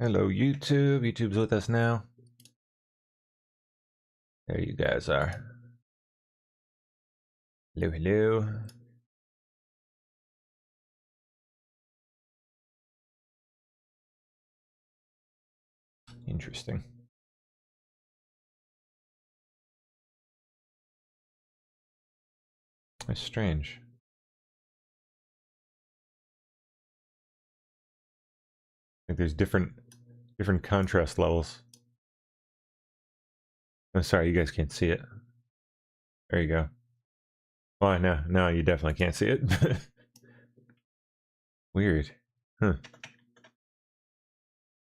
Hello, YouTube. YouTube's with us now. There you guys are. Hello, hello. Interesting. That's strange. Like there's different contrast levels. I'm sorry, you guys can't see it. There you go. Oh, no, you definitely can't see it. Weird. Huh.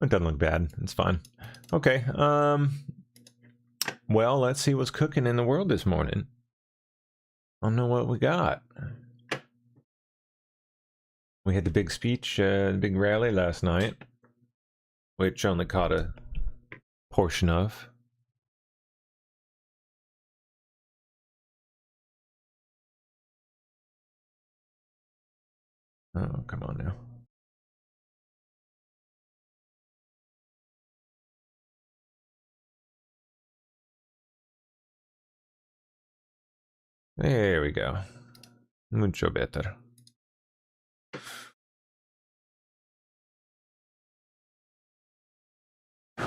It doesn't look bad. It's fine. Okay. Well, let's see what's cooking in the world this morning. I don't know what we got. We had the big speech, the big rally last night, which only caught a portion of. Oh, come on now. There we go. Mucho better.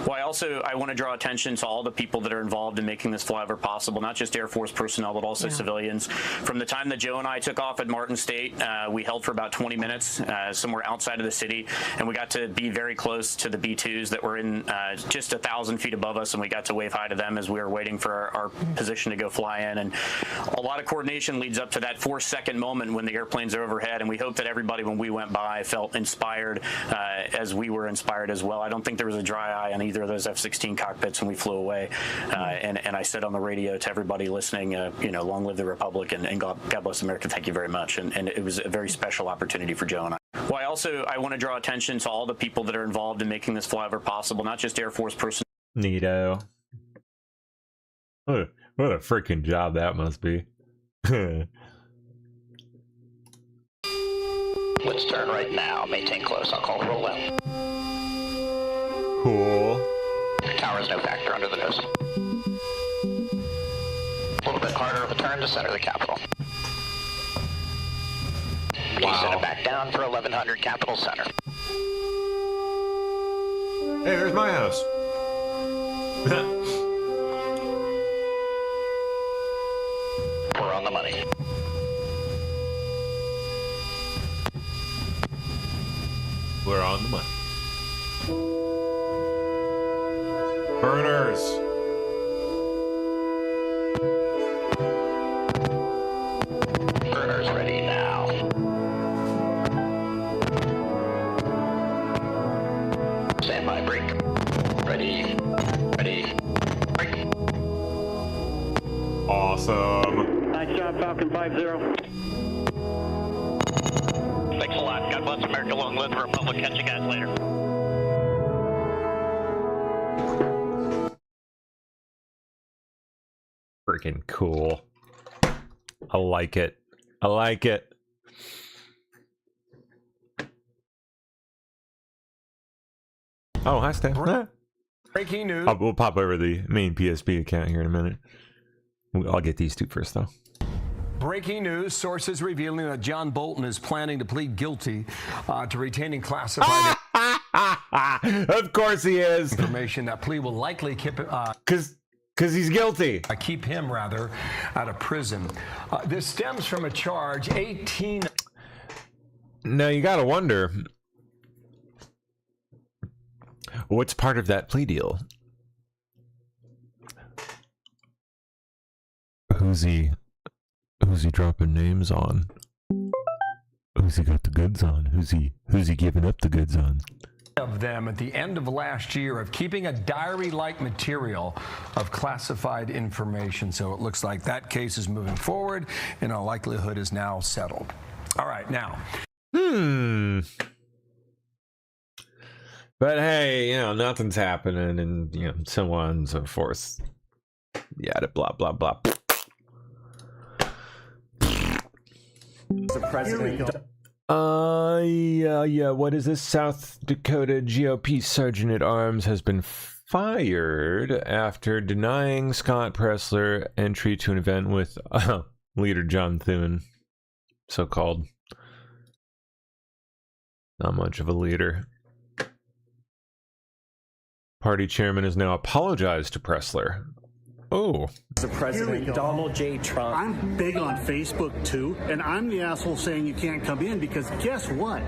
Well, I want to draw attention to all the people that are involved in making this flyover possible, not just Air Force personnel, but also civilians. From the time that Joe and I took off at Martin State, we held for about 20 minutes somewhere outside of the city, and we got to be very close to the B-2s that were in just 1,000 feet above us, and we got to wave hi to them as we were waiting for our position to go fly in. And a lot of coordination leads up to that 4-second moment when the airplanes are overhead, and we hope that everybody, when we went by, felt inspired as we were inspired as well. I don't think there was a dry eye on either of those F-16 cockpits when we flew away, and I said on the radio to everybody listening, long live the Republic, and God bless America. Thank you very much. And it was a very special opportunity for Joe and I. Well, I want to draw attention to all the people that are involved in making this flyover possible, not just Air Force personnel. Neato. What a freaking job that must be. Let's turn right now. Maintain close. I'll call the roll out. Cool. Tower is no factor under the nose. A little bit harder of a turn to center the Capitol. Wow. Send it back down for 1100 Capitol Center. Hey, there's my house. We're on the money. We're on the money. Burners. Burners ready now. Stand by, break. Ready. Ready. Break. Awesome. Nice job, Falcon 5-0. Thanks a lot. God bless America. Long live the Republic. Catch you guys later. Freaking cool. I like it. I like it. Oh, hi, Steph. Breaking news. We'll pop over the main PSP account here in a minute. I'll get these two first, though. Breaking news. Sources revealing that John Bolton is planning to plead guilty to retaining classified Of course he is. information. That plea will likely keep Because he's guilty. keep him out of prison. This stems from a charge 18. Now you gotta wonder, what's part of that plea deal? Who's he dropping names on? Who's he got the goods on? Who's he giving up the goods on? Of them at the end of last year of keeping a diary-like material of classified information. So it looks like that case is moving forward and all likelihood is now settled. All right, now. But hey, nothing's happening, and so on and so forth. Yada blah blah blah. The president. Yeah. What is this? South Dakota GOP Sergeant at Arms has been fired after denying Scott Presler entry to an event with leader John Thune, so-called. Not much of a leader. Party chairman has now apologized to Presler. Oh. The president, Donald J. Trump. I'm big on Facebook too, and I'm the asshole saying you can't come in because guess what?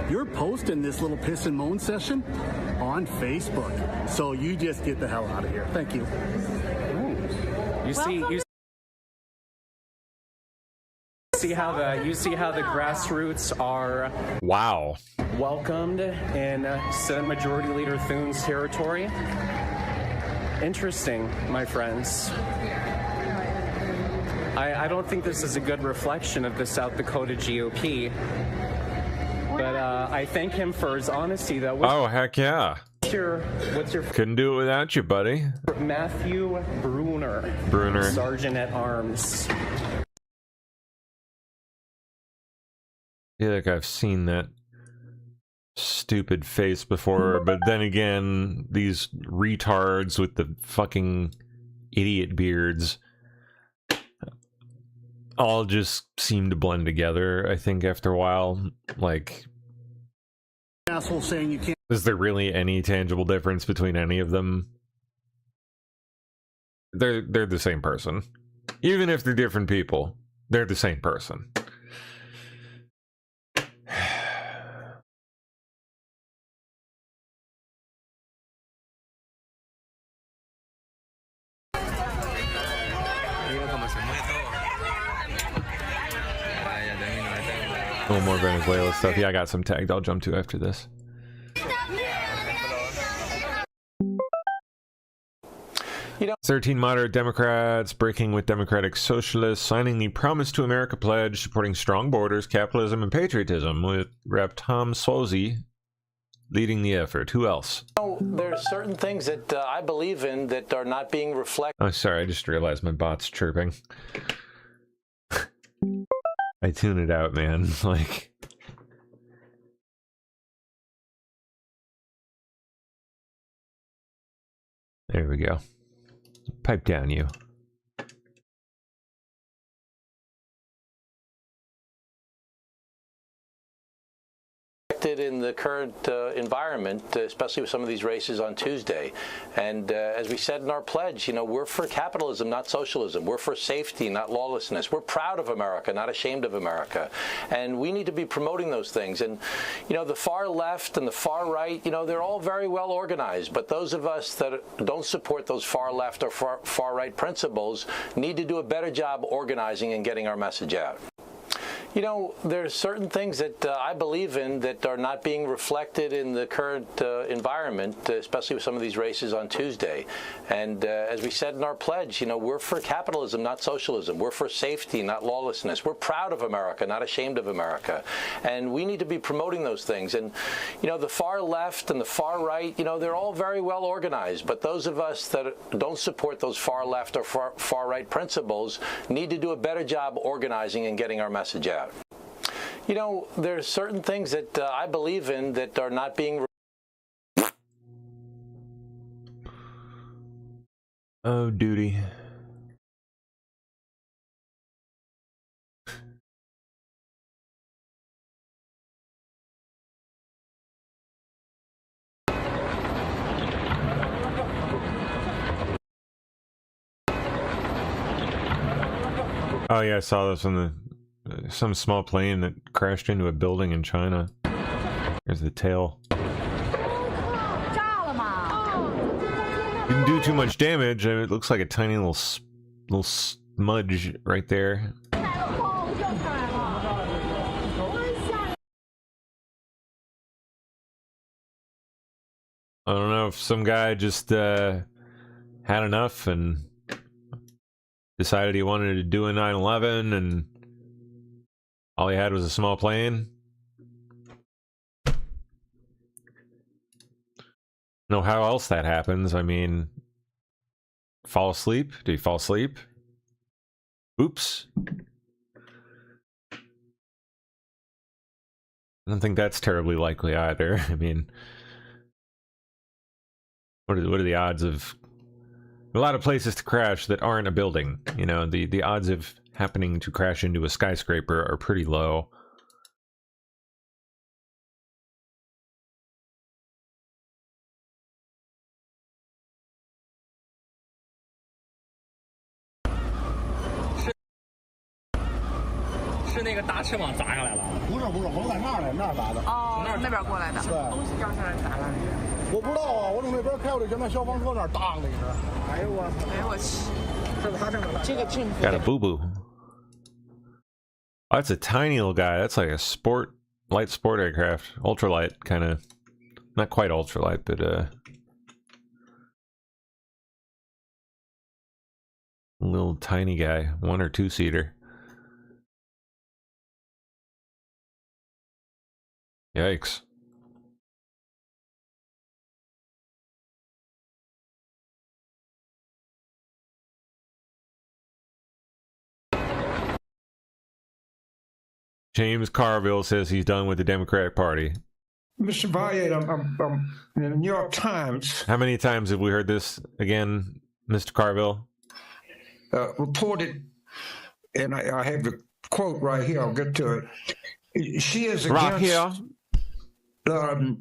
You're posting this little piss and moan session on Facebook. So you just get the hell out of here. Thank you. You see how the grassroots are welcomed in Senate Majority Leader Thune's territory. Interesting, my friends. I don't think this is a good reflection of the South Dakota GOP, but I thank him for his honesty, though. Oh, heck yeah. What's your Couldn't do it without you, buddy. Matthew Bruner. Sergeant at Arms. I feel like I've seen that stupid face before, but then again, these retards with the fucking idiot beards all just seem to blend together, I think, after a while. Like, Asshole saying you can't. is there really any tangible difference between any of them? They're the same person. Even if they're different people, they're the same person. Oh, more Venezuela stuff. Yeah, I got some tagged I'll jump to after this. 13 moderate Democrats breaking with Democratic Socialists, signing the Promise to America pledge, supporting strong borders, capitalism, and patriotism, with Rep. Tom Suozzi leading the effort. Who else? There are certain things that I believe in that are not being reflected. Oh, sorry, I just realized my bot's chirping. I tune it out, man. Like, there we go. Pipe down, you. In the current environment, especially with some of these races on Tuesday. And as we said in our pledge, we're for capitalism, not socialism. We're for safety, not lawlessness. We're proud of America, not ashamed of America. And we need to be promoting those things. And, the far left and the far right, they're all very well organized. But those of us that don't support those far left or far right principles need to do a better job organizing and getting our message out. There are certain things that I believe in that are not being reflected in the current environment, especially with some of these races on Tuesday. And as we said in our pledge, we're for capitalism, not socialism. We're for safety, not lawlessness. We're proud of America, not ashamed of America. And we need to be promoting those things. And, the far left and the far right, they're all very well organized. But those of us that don't support those far left or far right principles need to do a better job organizing and getting our message out. There are certain things that I believe in that are not being. Oh, duty. Oh yeah, I saw this on the some small plane that crashed into a building in China. There's the tail. Didn't do too much damage. It looks like a tiny little smudge right there. I don't know if some guy just had enough and decided he wanted to do a 9/11 and all he had was a small plane. Know how else that happens. I mean, fall asleep? Did he fall asleep? Oops. I don't think that's terribly likely either. I mean, what are the odds of a lot of places to crash that aren't a building? You know, the odds of happening to crash into a skyscraper are pretty low. Oh, 那边过来的。东西掉下来砸了。我不知道啊，我从那边开过去，就那消防车那儿当了一声。哎呦我，哎呦我去！这是他这个这个政府 Got a boo boo. Oh, that's a tiny little guy. That's like a light sport aircraft, ultralight kind of, not quite ultralight, but little tiny guy, 1 or 2 seater. Yikes. James Carville says he's done with the Democratic Party. Mr. Valier, I'm in the New York Times. How many times have we heard this again, Mr. Carville? Reported, and I have the quote right here, I'll get to it. She is Right here.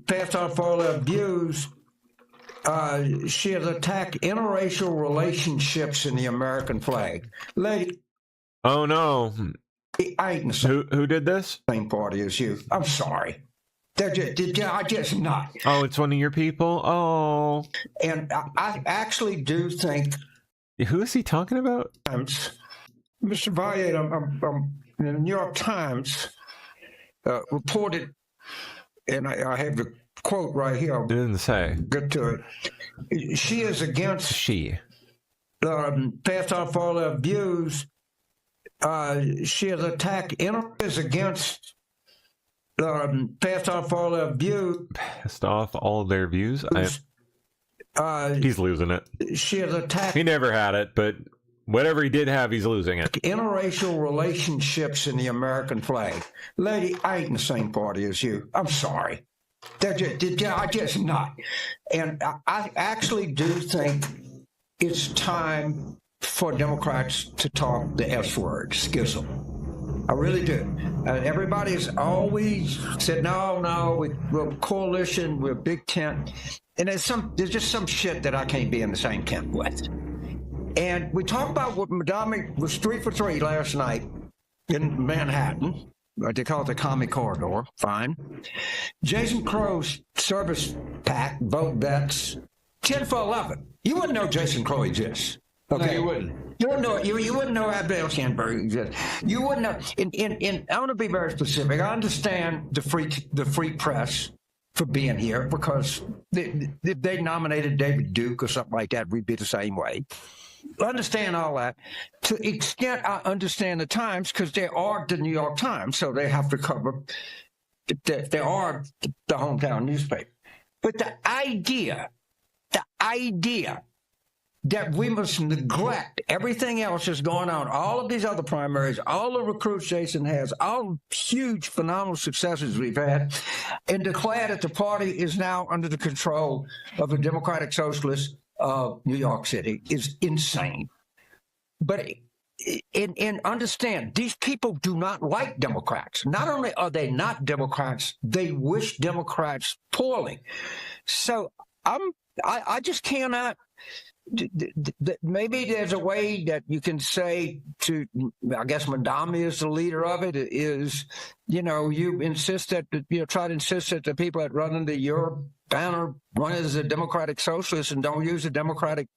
Passed out for all her views. She has attacked interracial relationships in the American flag. Lady. Oh, no. I ain't the Who did this? same party as you. I'm sorry. I just not. Oh, it's one of your people? Oh. And I actually do think. Who is he talking about? Mr. Valier, I'm in the New York Times reported, and I have the quote right here. It didn't say. Get to it. She is against. She. Passed out for all her views. She has attacked is against. Passed off all their views. Passed off all of their views? He's losing it. She has attacked. He never had it, but whatever he did have, he's losing it. Interracial relationships in the American flag. Lady, I ain't in the same party as you. I'm sorry. I just not. And I actually do think it's time for Democrats to talk the S word, schism. I really do. Everybody's always said, no, we're a coalition, we're a big tent. And there's just some shit that I can't be in the same tent with. And we talked about what Madami was 3 for 3 last night in Manhattan. They call it the Commie Corridor. Fine. Jason Crow's service pack, vote bets, 10 for 11. You wouldn't know Jason Crow exists. Okay, no, you wouldn't. You wouldn't know. You wouldn't know Abel Sandberg exists. You wouldn't know. I want to be very specific. I understand the free press for being here because if they nominated David Duke or something like that, we'd be the same way. I understand all that. To the extent I understand the Times, because they are the New York Times, so they have to cover. They are the hometown newspaper. But the idea that we must neglect everything else that's going on, all of these other primaries, all the recruits Jason has, all huge, phenomenal successes we've had, and declare that the party is now under the control of the Democratic Socialists of New York City is insane. But and understand, these people do not like Democrats. Not only are they not Democrats, they wish Democrats poorly. So I just cannot. Maybe there's a way that you can say to, I guess Madami is the leader of it, is, you insist that, try to insist that the people that run under your banner run as a Democratic Socialist and don't use the Democratic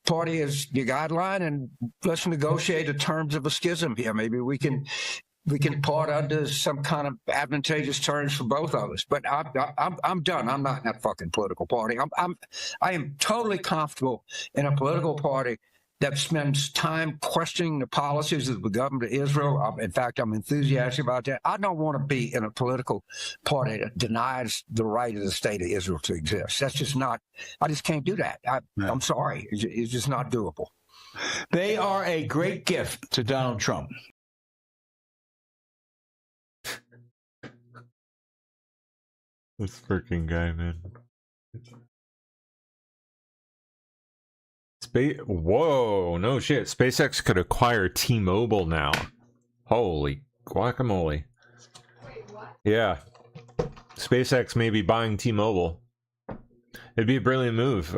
Party as your guideline, and let's negotiate the terms of a schism here. Maybe we can part under some kind of advantageous terms for both of us. But I'm done. I'm not in that fucking political party. I am totally comfortable in a political party that spends time questioning the policies of the government of Israel. In fact, I'm enthusiastic about that. I don't want to be in a political party that denies the right of the state of Israel to exist. That's just not. I just can't do that. I'm sorry. It's just not doable. They are a great gift to Donald Trump. This freaking guy, man. Whoa, no shit. SpaceX could acquire T-Mobile now. Holy guacamole. Yeah. SpaceX may be buying T-Mobile. It'd be a brilliant move.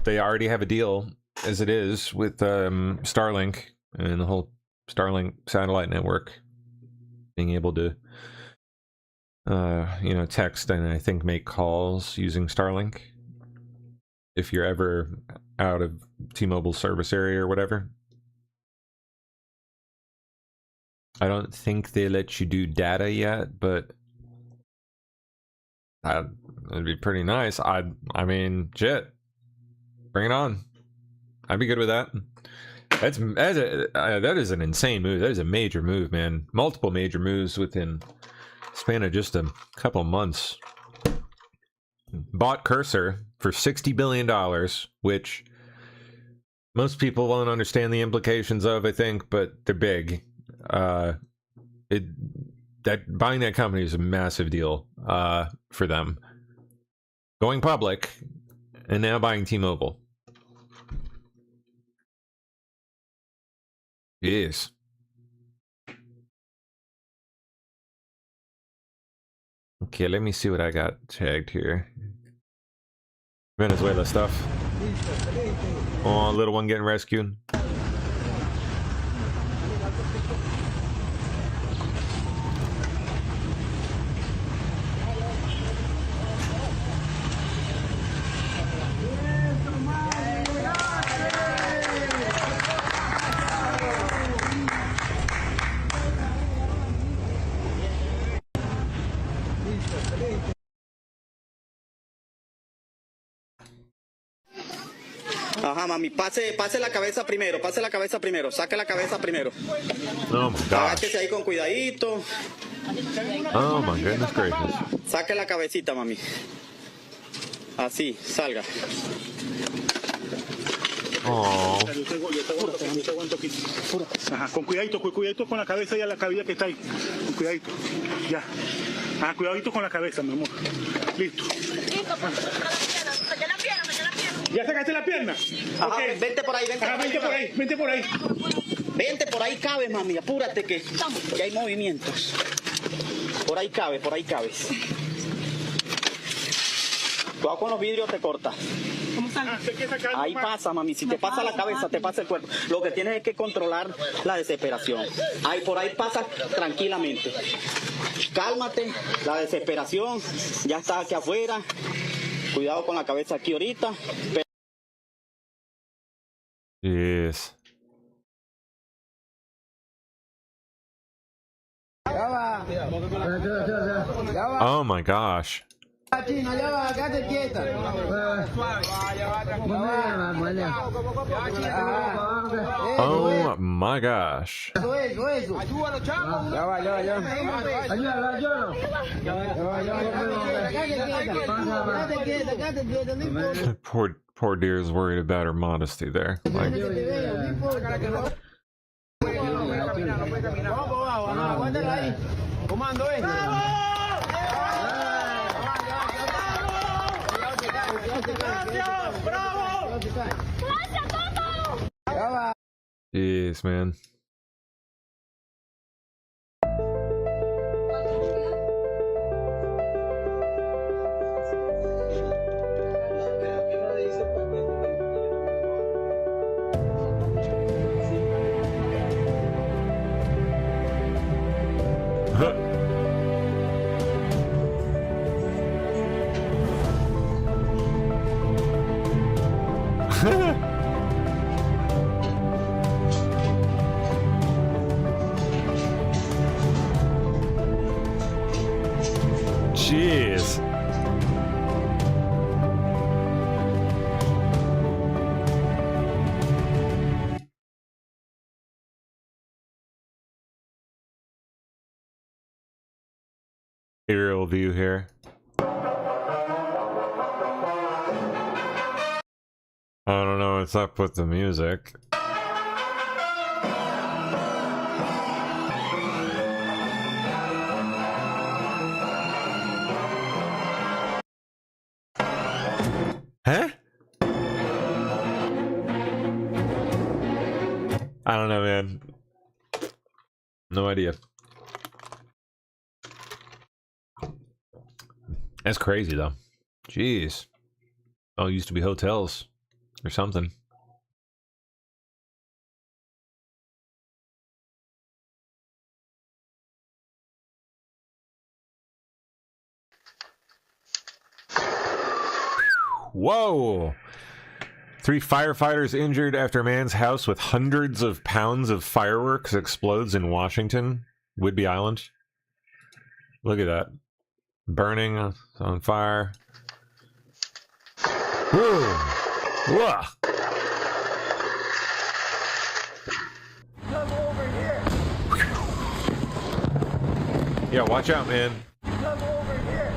They already have a deal, as it is, with Starlink and the whole Starlink satellite network. Being able to, you know, text and I think make calls using Starlink. If you're ever out of T-Mobile service area or whatever. I don't think they let you do data yet, but that'd be pretty nice. I mean, shit. Bring it on. I'd be good with that. That is an insane move. That is a major move, man. Multiple major moves within a span of just a couple months. Bought Cursor for $60 billion, which most people won't understand the implications of, I think, but they're big. Buying that company is a massive deal for them. Going public and now buying T-Mobile. Yes. Okay, let me see what I got tagged here. Venezuela stuff. Oh, little one getting rescued. Ajá, mami, pase la cabeza primero, saque la cabeza primero. Oh my gosh. Agáchese ahí con cuidadito. Oh my goodness gracious. Saque la cabecita, mami. Así, salga. Oh. Yo te aguanto aquí. Ajá, con cuidadito con la cabeza y a la cabeza que está ahí. Con cuidadito. Ya. Ajá, cuidadito con la cabeza, mi amor. Listo. ¿Ya sacaste la pierna? Ajá, Okay. vente por ahí, Vente por ahí. Vente por ahí, cabe, mami, apúrate que hay movimientos. Por ahí cabes. Cuidado con los vidrios, te corta. Ahí pasa, mami, si te pasa la cabeza, te pasa el cuerpo. Lo que tienes es que controlar la desesperación. Ahí por ahí pasa tranquilamente. Cálmate, la desesperación ya está aquí afuera. Cuidado con la cabeza aquí ahorita. Yes. Oh my gosh. Oh my gosh. Poor dear is worried about her modesty there. Like, jeez, man. Jeez. Aerial view here. I don't know what's up with the music. Huh? I don't know, man. No idea. That's crazy, though. Jeez. Oh, it used to be hotels or something. Whoa! 3 firefighters injured after a man's house with hundreds of pounds of fireworks explodes in Washington, Whidbey Island. Look at that. Burning, on fire. Whoa! Whoa! Come over here. Yeah, watch out, man. Come over here.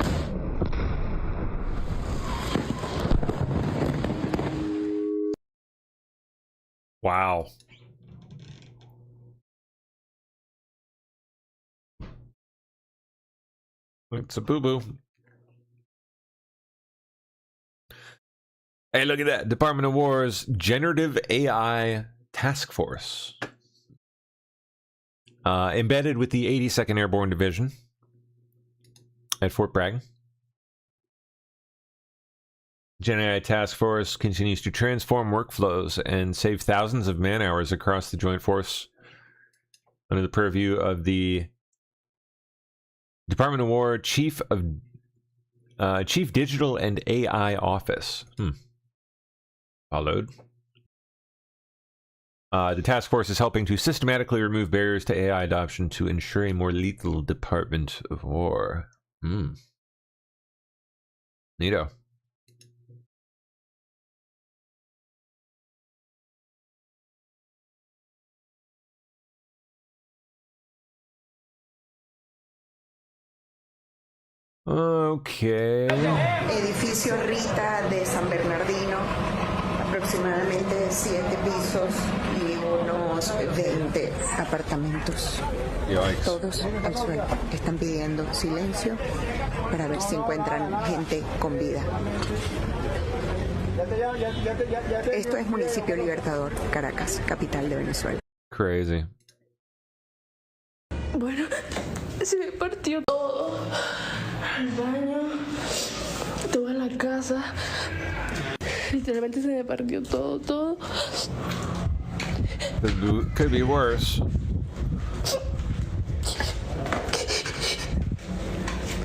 Wow. It's a boo-boo. Hey, look at that. Department of War's Generative AI Task Force. Embedded with the 82nd Airborne Division at Fort Bragg. Gen AI Task Force continues to transform workflows and save thousands of man-hours across the Joint Force under the purview of the Department of War Chief Digital and AI Office. Followed. The task force is helping to systematically remove barriers to AI adoption to ensure a more lethal Department of War. Neato. Okay. Edificio Rita de San Bernardino, aproximadamente 7 pisos y unos 20 apartamentos. Yikes. Todos al suelo. Están pidiendo silencio para ver si encuentran gente con vida. Esto es Municipio Libertador, Caracas, capital de Venezuela. Crazy. Bueno, se me partió todo. El baño, toda la casa. Literalmente se me partió todo. Could be worse.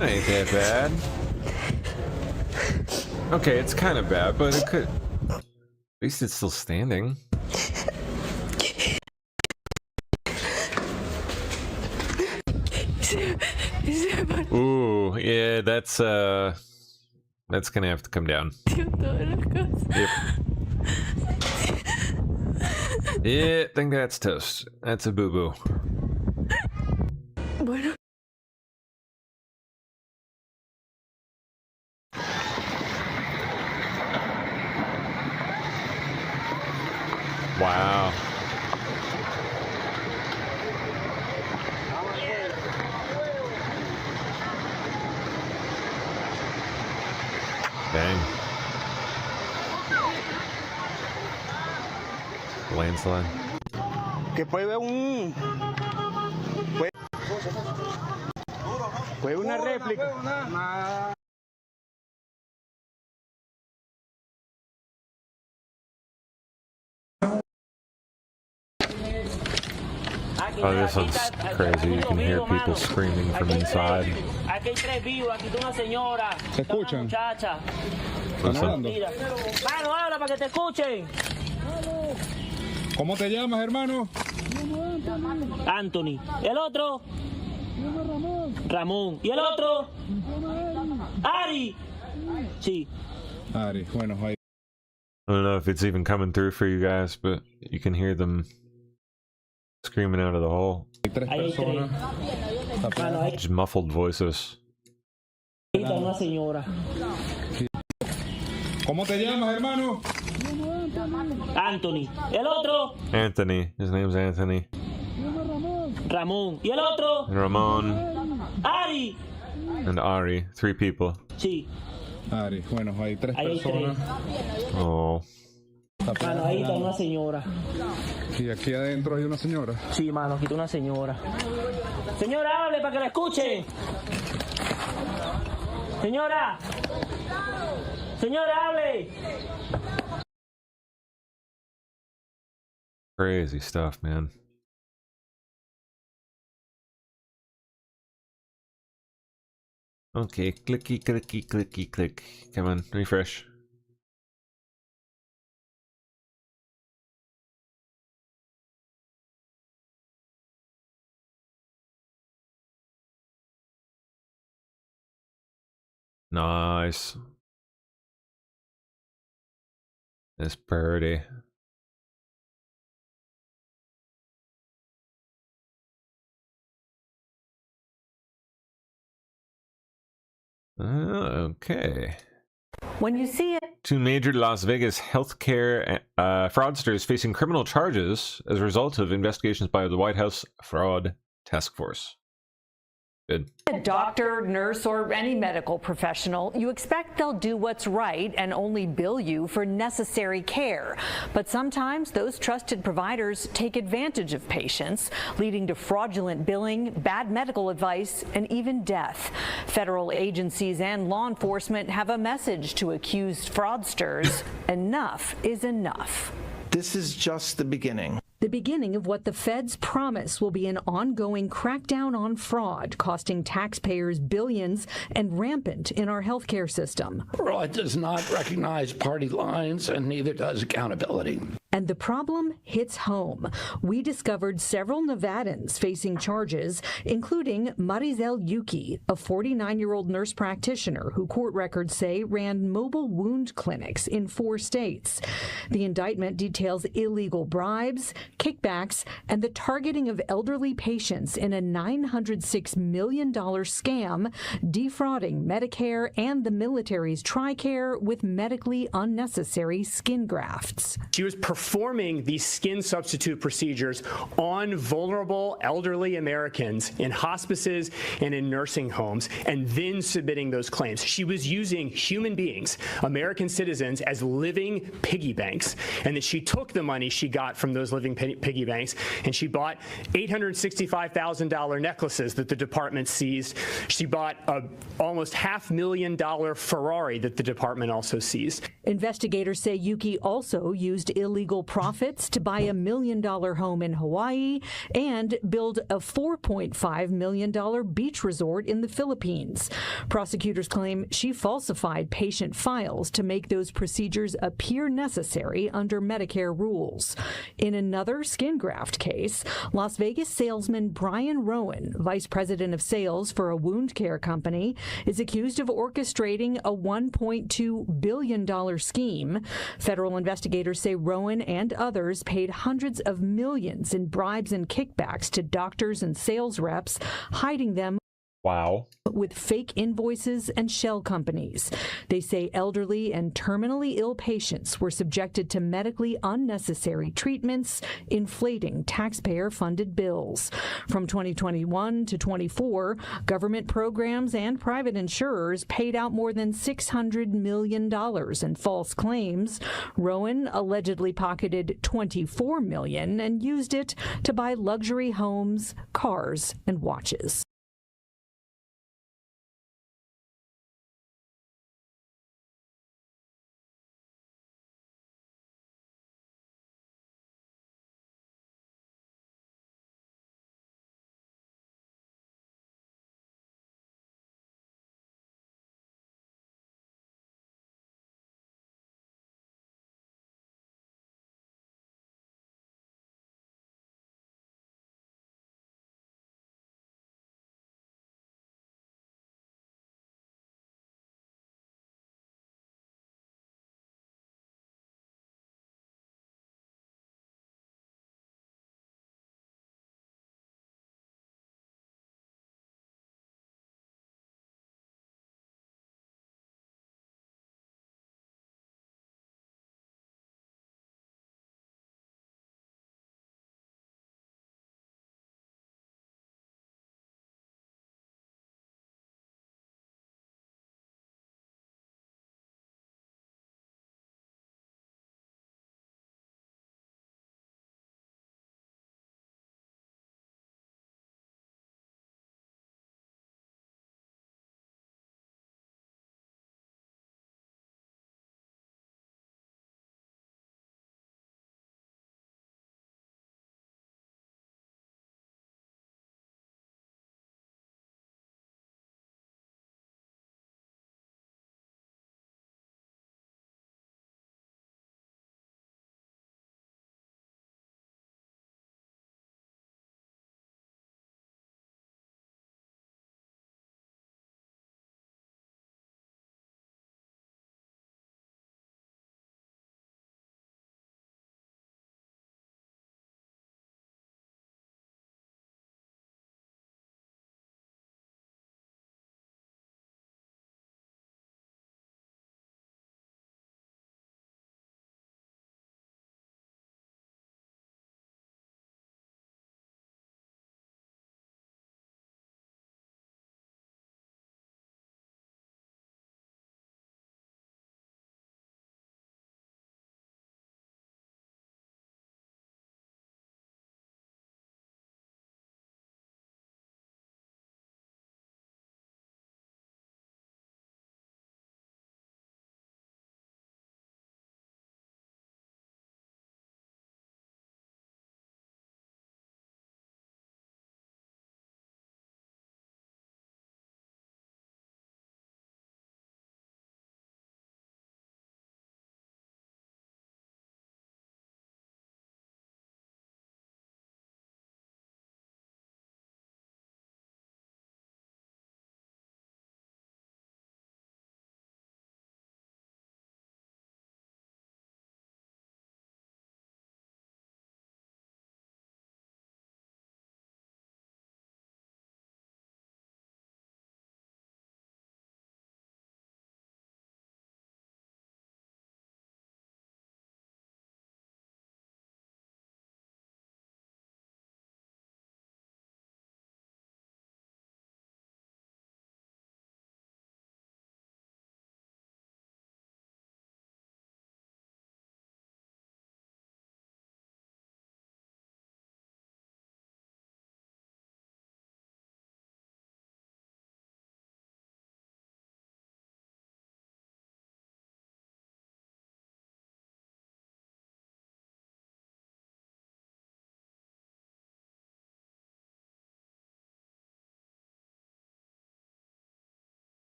Ain't that bad. Okay, it's kind of bad, but it could. At least it's still standing. Ooh, yeah, that's gonna have to come down. Yep. Yeah, I think that's toast. That's a boo-boo. Bueno. Wow. Dang. Landslide. Que fue una réplica. Oh, this one's crazy. You can hear people screaming from inside. Aquí hay 3 vivos, aquí está una señora. ¿Se escuchan? Muchacha. ¿Están hablando? Mano, habla para que te escuchen. ¿Cómo te llamas, hermano? Anthony. ¿Y el otro? Ramón. ¿Y el otro? Ari. Sí. Ari, bueno, ahí. I don't know if it's even coming through for you guys, but you can hear them screaming out of the hole. Just muffled voices. Una señora. ¿Cómo te llamas, hermano? Anthony. ¿Y el otro? Anthony. His name's Anthony. Ramón. ¿Y el otro? And Ramon. Ari. And Ari. 3 people. Sí. Ari, bueno, hay tres Ahí hay personas. Oh. Mano, ahí está una señora. Y aquí adentro hay una señora. Sí, mano, aquí está una señora. Señora, hable para que la escuchen. Señora. Señora, hable. Crazy stuff, man. Okay, clicky, clicky, clicky, click. Come on, refresh. Nice. That's pretty. Okay. When you see it, Two major Las Vegas healthcare fraudsters facing criminal charges as a result of investigations by the White House Fraud Task Force. Good. a doctor, nurse, or any medical professional, you expect they'll do what's right and only bill you for necessary care. But sometimes those trusted providers take advantage of patients, leading to fraudulent billing, bad medical advice, and even death. Federal agencies and law enforcement have a message to accused fraudsters. Enough is enough. This is just the beginning. The beginning of what the feds promise will be an ongoing crackdown on fraud, costing taxpayers billions and rampant in our healthcare system. Fraud does not recognize party lines, and neither does accountability. And the problem hits home. We discovered several Nevadans facing charges, including Marizel Yuki, a 49-year-old nurse practitioner who court records say ran mobile wound clinics in 4 states. The indictment details illegal bribes, kickbacks, and the targeting of elderly patients in a $906 million scam, defrauding Medicare and the military's TRICARE with medically unnecessary skin grafts. She was performing these skin substitute procedures on vulnerable elderly Americans in hospices and in nursing homes, and then submitting those claims. She was using human beings, American citizens, as living piggy banks, and that she took the money she got from those living piggy banks and she bought $865,000 necklaces that the department seized. She bought a almost $500,000 Ferrari that the department also seized. Investigators say Yuki also used illegal profits to buy $1 million home in Hawaii and build a $4.5 million beach resort in the Philippines. Prosecutors claim she falsified patient files to make those procedures appear necessary under Medicare rules. In another skin graft case, Las Vegas salesman Brian Rowan, vice president of sales for a wound care company, is accused of orchestrating a $1.2 billion scheme. Federal investigators say Rowan and others paid hundreds of millions in bribes and kickbacks to doctors and sales reps, hiding them with fake invoices and shell companies. They say elderly and terminally ill patients were subjected to medically unnecessary treatments, inflating taxpayer-funded bills. From 2021 to 24, government programs and private insurers paid out more than $600 million in false claims. Rowan allegedly pocketed $24 million and used it to buy luxury homes, cars, and watches.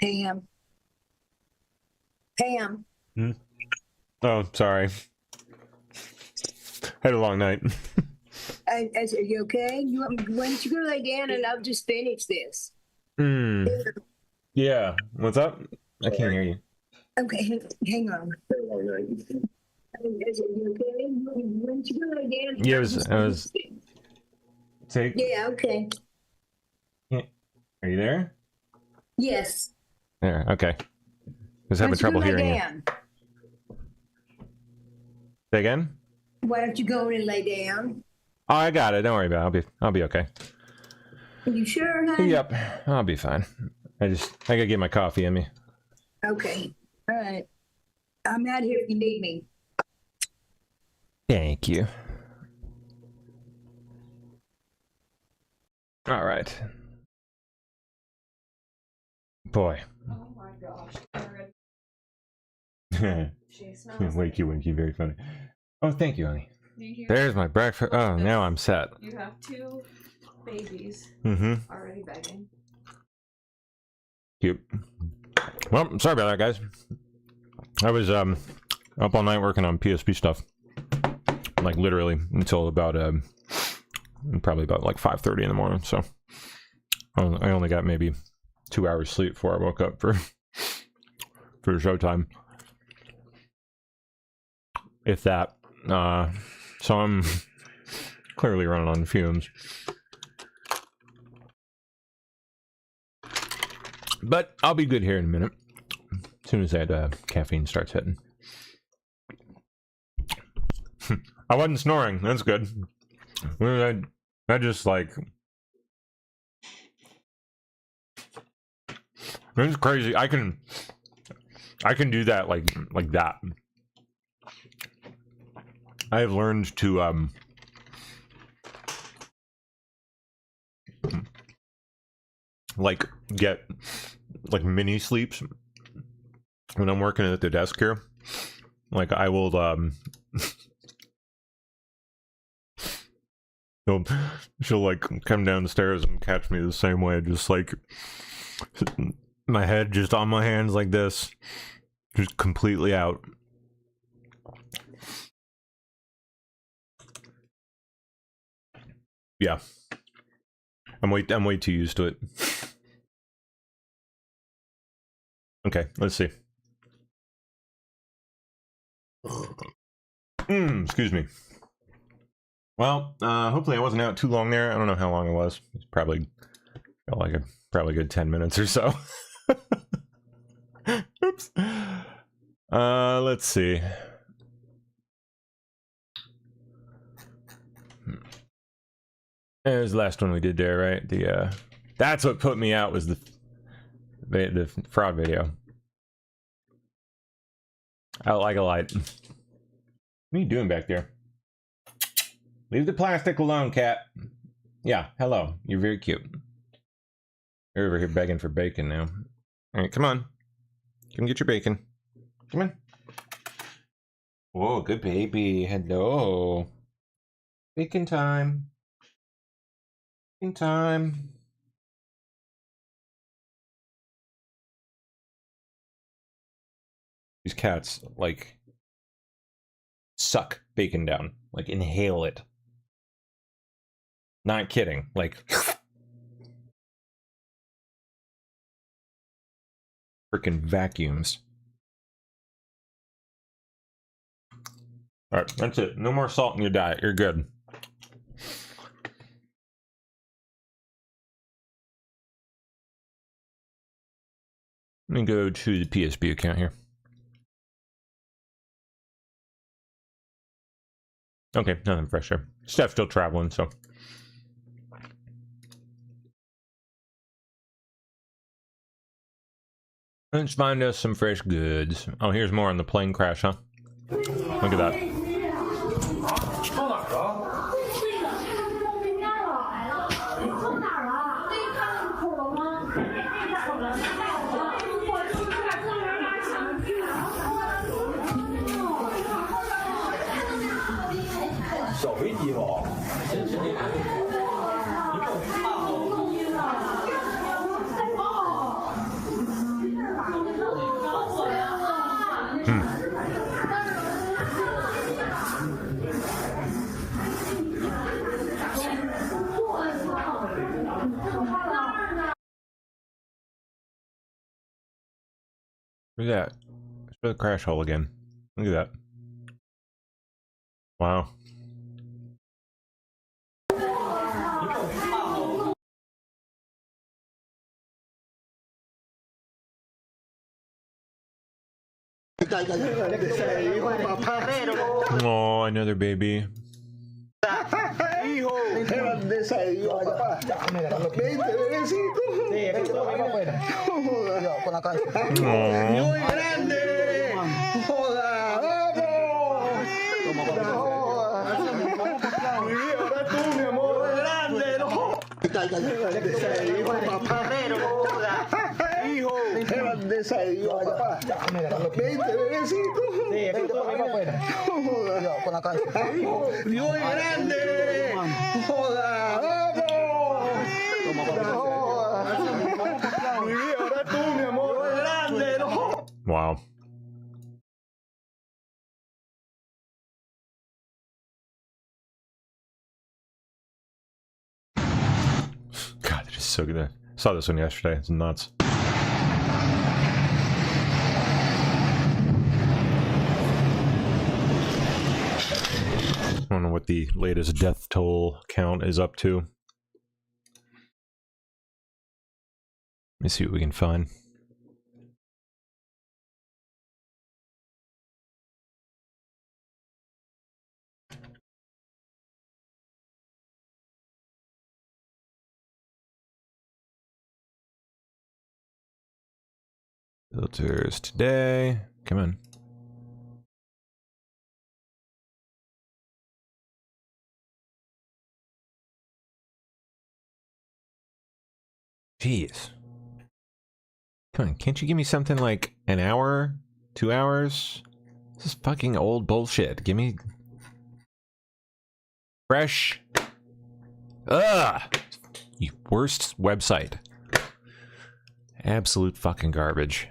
Pam. Pam. Oh, sorry. Had a long night. Are you okay? Why don't you go lay down and I'll just finish this. Yeah. What's up? I can't hear you. Okay, hang on. Is it okay? Why don't you go lay down? Yeah, I was. Take. Yeah, okay. Are you there? Yes. There. Okay. I was having trouble hearing you. Say again? Why don't you go in and lay down? Oh, I got it. Don't worry about it. I'll be okay. Are you sure, honey? Yep. I'll be fine. I gotta get my coffee in me. Okay. All right. I'm out here if you need me. Thank you. All right. Boy. Oh my gosh. Wakey, very funny. Oh, thank you, honey. Thank you. There's my breakfast. Oh, now I'm set. You have 2 babies already begging. Cute. Well, sorry about that, guys. I was up all night working on PSP stuff. Like literally until about probably about like 5:30 in the morning. So I only got maybe 2 hours sleep before I woke up for showtime. If that. So I'm clearly running on fumes. But I'll be good here in a minute. As soon as that caffeine starts hitting. I wasn't snoring. That's good. I just like... It's crazy. I can do that like that. I have learned to like get like mini sleeps when I'm working at the desk here. Like I will she'll like come down the stairs and catch me the same way, just like my head just on my hands like this, just completely out. Yeah, I'm way too used to it. Okay, let's see. Excuse me. Well, hopefully I wasn't out too long there. I don't know how long it was. It's probably felt like probably a good 10 minutes or so. Oops. Let's see. There's the last one we did there, right? The that's what put me out, was the fraud video. I like a light. What are you doing back there? Leave the plastic alone, cat. Yeah, hello. You're very cute. You're over here begging for bacon now. All right, come on. Come get your bacon. Come on. Whoa, good baby. Hello. Bacon time. Bacon time. These cats, like, suck bacon down. Like, inhale it. Not kidding. Like, freaking vacuums. Alright, that's it. No more salt in your diet. You're good. Let me go to the PSP account here. Okay, nothing fresh there. Steph's still traveling, so. Let's find us some fresh goods. Oh, here's more on the plane crash, huh? Look at that. Where's that? Let's show the crash hole again. Look at that. Wow. Oh, another baby. Hijo, grandeza de Dios, papá. Vente, bebecito. Sí, es que te lo vamos afuera. Con la cabeza. Muy grande. Joda, vamos. Muy bien, ahora tú, mi amor. Grande, no. Grandeza de Dios, papá. Hijo, grandeza de Dios, papá. Vente, bebecito. Sí, es que te lo vamos afuera. Con la cabeza. Dios es grande. Joda, vamos. Muy bien, ahora tú, mi amor. Grande, no. Wow. God, they're just so good. I saw this one yesterday. It's nuts. I don't know what the latest death toll count is up to. Let me see what we can find. Filters today. Come on. Jeez. Come on, can't you give me something like an hour? 2 hours? This is fucking old bullshit. Give me... fresh. Ugh! You worst website. Absolute fucking garbage.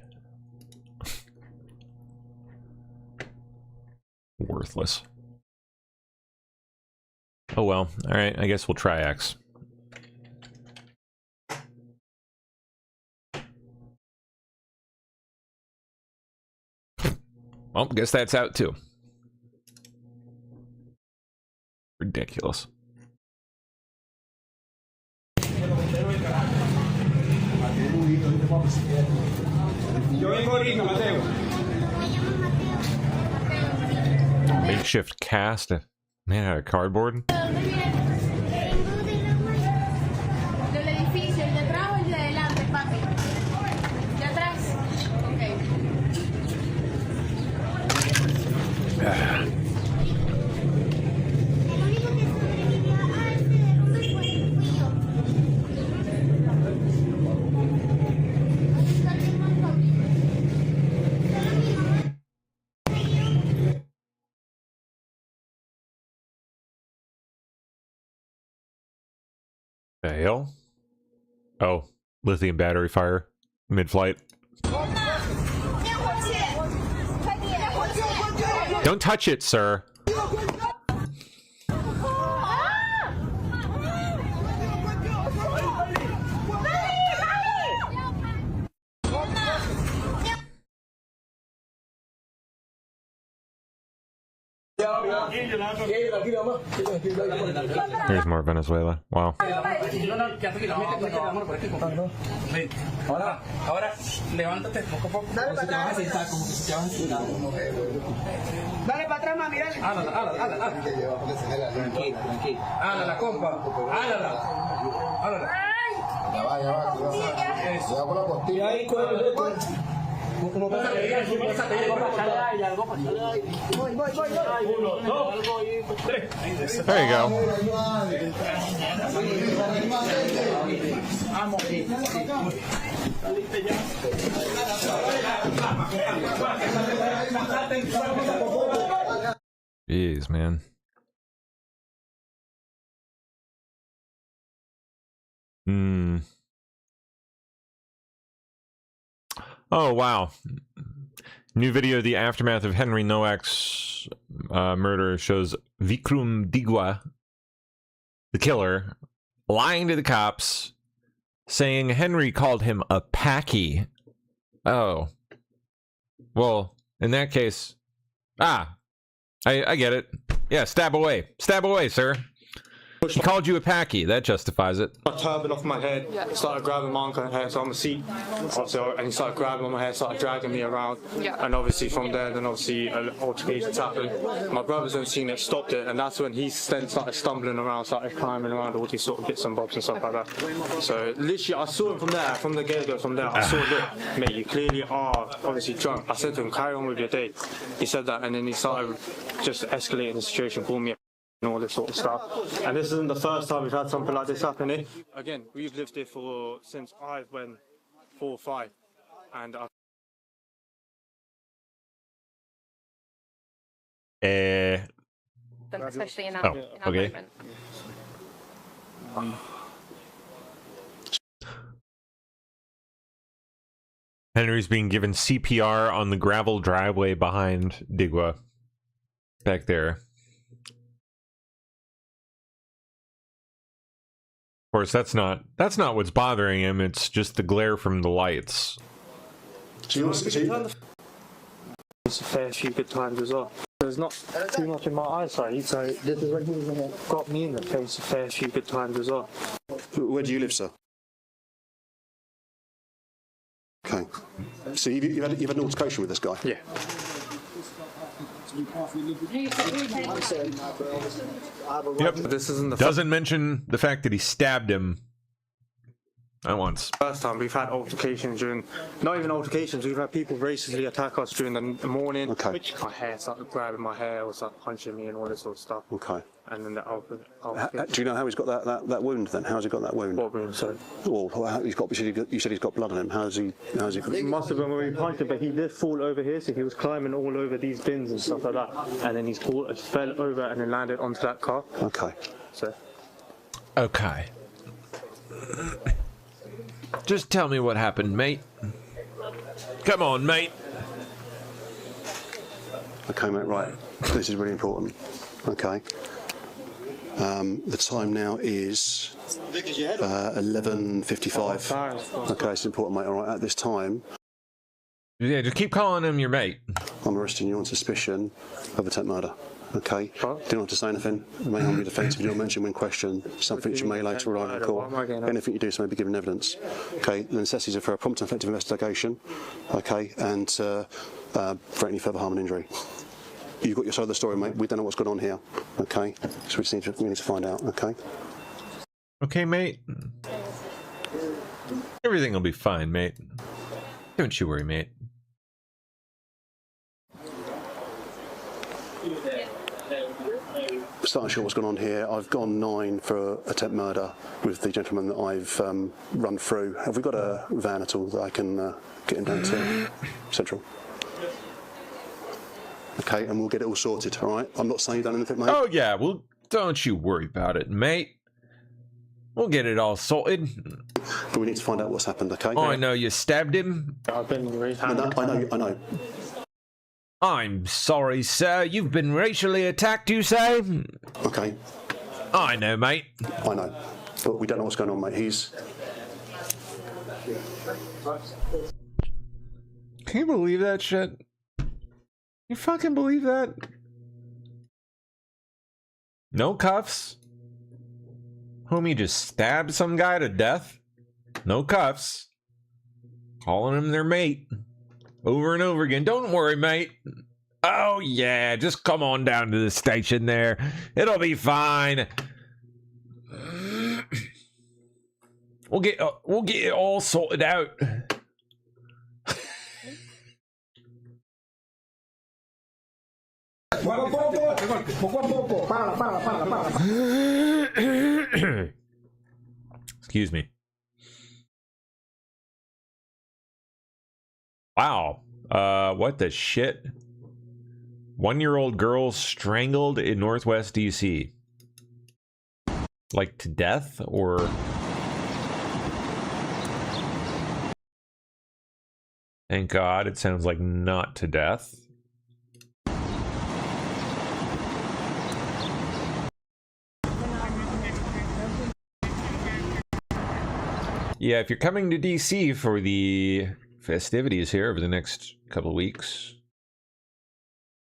Worthless. Oh well. Alright, I guess we'll try X. Well, guess that's out too. Ridiculous. Makeshift cast, man out of cardboard. The hell? Oh, lithium battery fire mid-flight. Don't touch it, sir. Here's more Venezuela. Wow. Ahora, levántate poco a poco. Dale para atrás, mami, dale. Álala. Tranquila. Álala, compa. Álala. Ya va. Ya por la costilla. Ahí, Voy. There you go. Jeez, man. Oh, wow. New video of the aftermath of Henry Nowak's murder shows Vikram Digwa, the killer, lying to the cops, saying Henry called him a packy. Oh. Well, in that case... Ah! I get it. Yeah, stab away. Stab away, sir. He called you a packy. That justifies it. My turban off my head, started grabbing my uncle hair, so I'm a seat. And he started grabbing on my hair, started dragging me around. And obviously from there, then obviously an altercation happened. My brothers don't seen it, stopped it, and that's when he then started stumbling around, started climbing around all these sort of bits and bobs and stuff like that. So literally, I saw him from there, from the get-go, from there. I saw, look, mate, you clearly are obviously drunk. I said to him, carry on with your day. He said that, and then he started just escalating the situation, calling me and all this sort of stuff. And this isn't the first time we've had something like this happening. Again, we've lived here since I went 4 or 5, and especially in our, okay. moment. Henry's being given CPR on the gravel driveway behind Digwa. Back there. Of course, that's not what's bothering him. It's just the glare from the lights. it's a fair few good times as well. There's not too much in my eyesight, so this is when he got me in the face a fair few good times as well. Where do you live, sir? Okay. So you've had an altercation with this guy? Yeah. Yep. This isn't the Doesn't mention the fact that he stabbed him. Not once. First time we've had altercations during, not even altercations, we've had people racistly attack us during the morning. Okay. My hair started grabbing my hair, or started punching me and all this sort of stuff. Okay. And then do you know how he's got that wound then? How's he got that wound? What wound, sorry? Well, you said he's got blood on him. How's he got It must have been when we punched him, but he did fall over here, so he was climbing all over these bins and stuff like that. And then he fell over and then landed onto that car. Okay. So. Okay. Just tell me what happened, mate. Come on, mate. Okay, mate, right. This is really important. Okay. The time now is 11:55. Okay, it's important, mate. All right, at this time... Yeah, just keep calling him your mate. I'm arresting you on suspicion of attempt murder. Okay? Huh? Do not have to say anything. It may harm your defence if you don't mention when questioned something you may later rely on court. Anything you do so may be given evidence. Okay? The necessities are for a prompt and effective investigation. Okay? And for any further harm and injury. You've got your side of the story, mate. We don't know what's going on here. Okay? So we need to find out. Okay? Okay, mate. Everything will be fine, mate. Don't you worry, mate. Starting sure what's going on here. I've gone 9 for attempt murder with the gentleman that I've run through. Have we got a van at all that I can get him down to Central? Okay, and we'll get it all sorted, all right? I'm not saying you've done anything, mate. Oh, yeah, well, don't you worry about it, mate. We'll get it all sorted. But we need to find out what's happened, okay? Oh, I know you stabbed him. I've been raised. I know. I'm sorry, sir. You've been racially attacked, you say? Okay. I know, mate. I know. But we don't know what's going on, mate. Can you believe that shit? You fucking believe that? No cuffs. Homie just stabbed some guy to death. No cuffs. Calling him their mate. Over and over again. Don't worry, mate. Oh, yeah. Just come on down to the station there. It'll be fine. We'll get it all sorted out. Excuse me. Wow. What the shit? 1-year-old girl strangled in Northwest DC. Like to death, or... Thank God, it sounds like not to death. Yeah, if you're coming to DC for the festivities here over the next couple of weeks.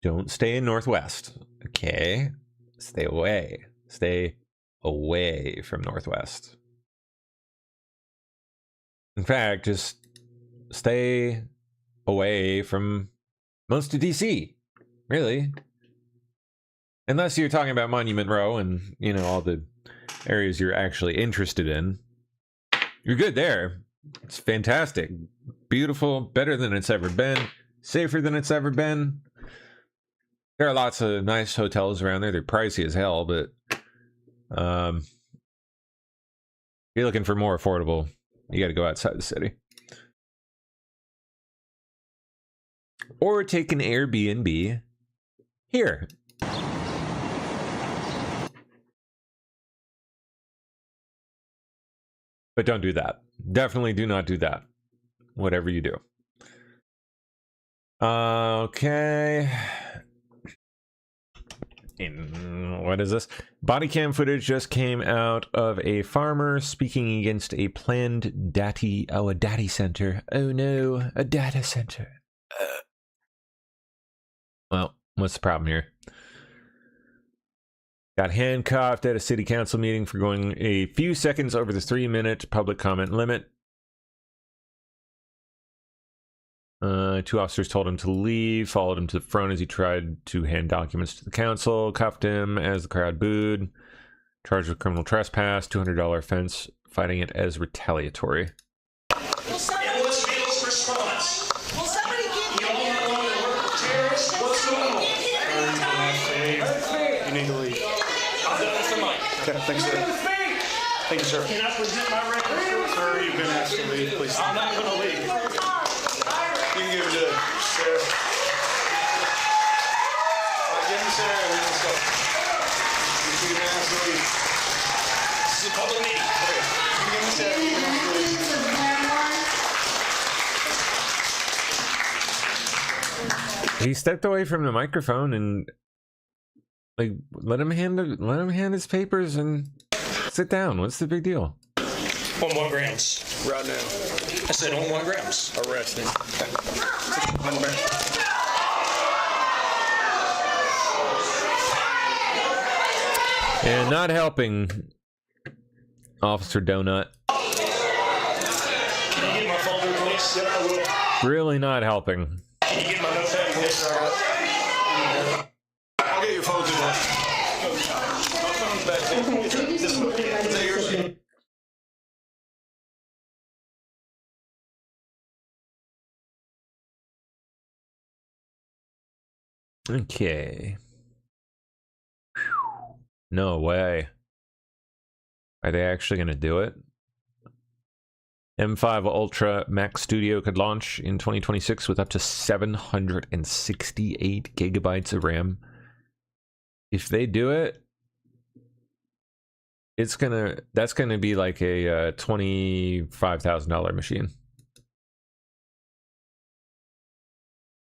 Don't stay in Northwest, okay? Stay away. Stay away from Northwest. In fact, just stay away from most of DC, really. Unless you're talking about Monument Row and, you know, all the areas you're actually interested in. You're good there. It's fantastic. Beautiful, better than it's ever been, safer than it's ever been. There are lots of nice hotels around there. They're pricey as hell, but if you're looking for more affordable, you got to go outside the city. Or take an Airbnb here. But don't do that. Definitely do not do that. Whatever you do. Okay. What is this? Body cam footage just came out of a farmer speaking against a planned a data center. Oh no, a data center. Well, what's the problem here? Got handcuffed at a city council meeting for going a few seconds over the 3-minute public comment limit. 2 officers told him to leave, followed him to the front as he tried to hand documents to the council, cuffed him as the crowd booed, charged with criminal trespass, $200 offense, fighting it as retaliatory. Will somebody give You need to leave. I'm done with the mic. Okay, thanks, sir. Thank you, sir. Can I present my record? Sir, you've been asked to leave, please. I'm not going to leave. You can give it to Sarah. All right, give him to Sarah and then let's go. You've been asked to leave. This is a public meeting. Okay, you can give him to Sarah. You've been asked to leave. He stepped away from the microphone and like let him hand his papers and sit down. What's the big deal? 1 grams right now. I said 1 grams. Arrested. And not helping, Officer Donut. Can you get my folder, please? Yep, I will. Really not helping. Can you get my notepad, please? I'll get your phone today. My phone's back there. This one. Is that yours? Okay. No way. Are they actually going to do it? M5 Ultra Max Studio could launch in 2026 with up to 768 gigabytes of RAM. If they do it, that's gonna be like a $25,000 machine.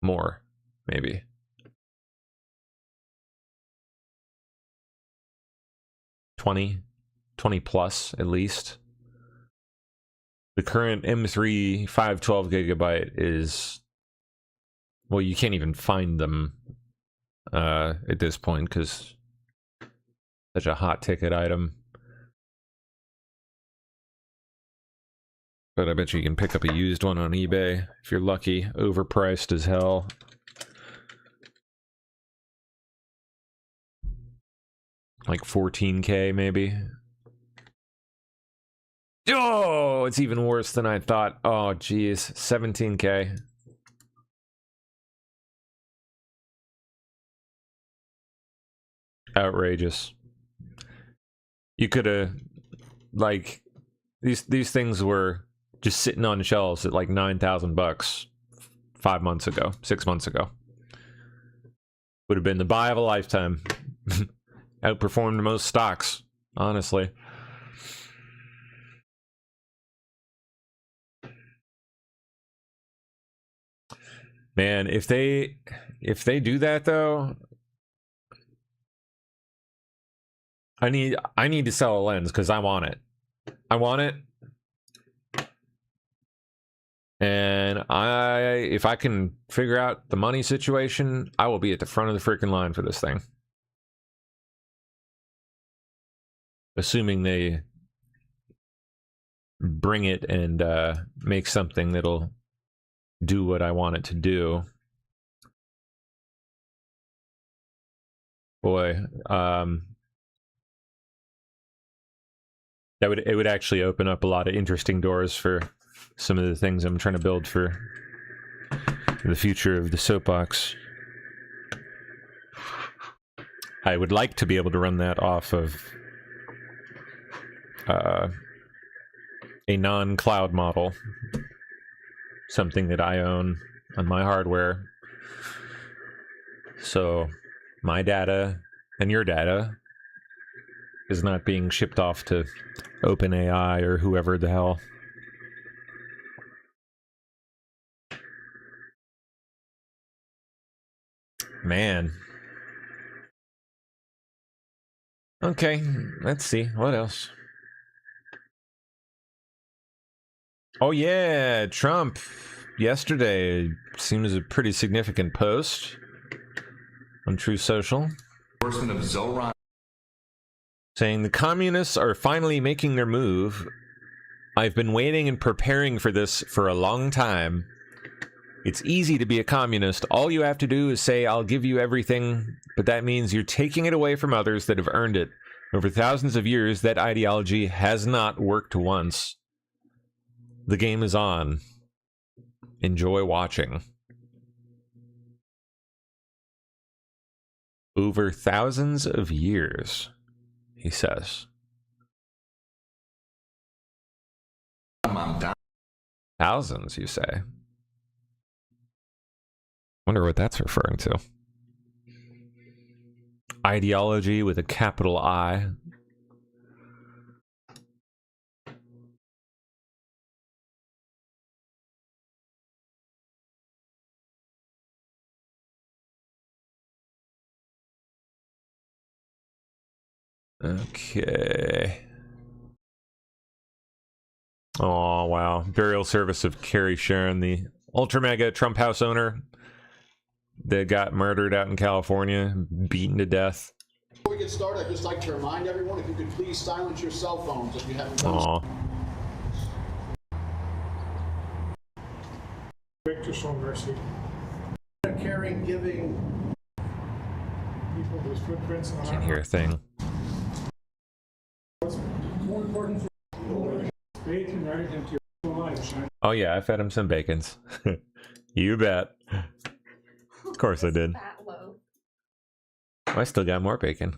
More, maybe. $20 plus at least. The current M3 512 gigabyte is, well, you can't even find them at this point because such a hot ticket item. But I bet you can pick up a used one on eBay if you're lucky. Overpriced as hell. Like 14K maybe. Oh, it's even worse than I thought. Oh, geez. 17K. Outrageous. You could have, like, these things were just sitting on shelves at like $9,000 5 months ago, 6 months ago. Would have been the buy of a lifetime. Outperformed most stocks, honestly. Man, if they do that though, I need to sell a lens because I want it. I want it. And if I can figure out the money situation, I will be at the front of the freaking line for this thing. Assuming they bring it and make something that'll do what I want it to do. Boy, it would actually open up a lot of interesting doors for some of the things I'm trying to build for the future of the soapbox. I would like to be able to run that off of a non-cloud model, something that I own on my hardware. So my data and your data is not being shipped off to OpenAI or whoever the hell. Man. Okay, let's see. What else? Oh yeah, Trump yesterday seems a pretty significant post on Truth Social. Endorsement of Zoran, saying the communists are finally making their move. I've been waiting and preparing for this for a long time. It's easy to be a communist. All you have to do is say, I'll give you everything, but that means you're taking it away from others that have earned it. Over thousands of years, that ideology has not worked once. The game is on. Enjoy watching. Over thousands of years, he says. Thousands, you say? Wonder what that's referring to. Ideology with a capital I. Okay. Oh, wow. Burial service of Carrie Sharon, the ultra mega Trump house owner that got murdered out in California, beaten to death. Before we get started, I'd just like to remind everyone, if you could please silence your cell phones if you haven't done so. Victor show mercy. Caring, giving people whose footprints on Can't hear a thing. What's more important for bacon rather than to your life, Sean? Oh yeah, I fed him some bacons. You bet. Of course I did. Oh, I still got more bacon.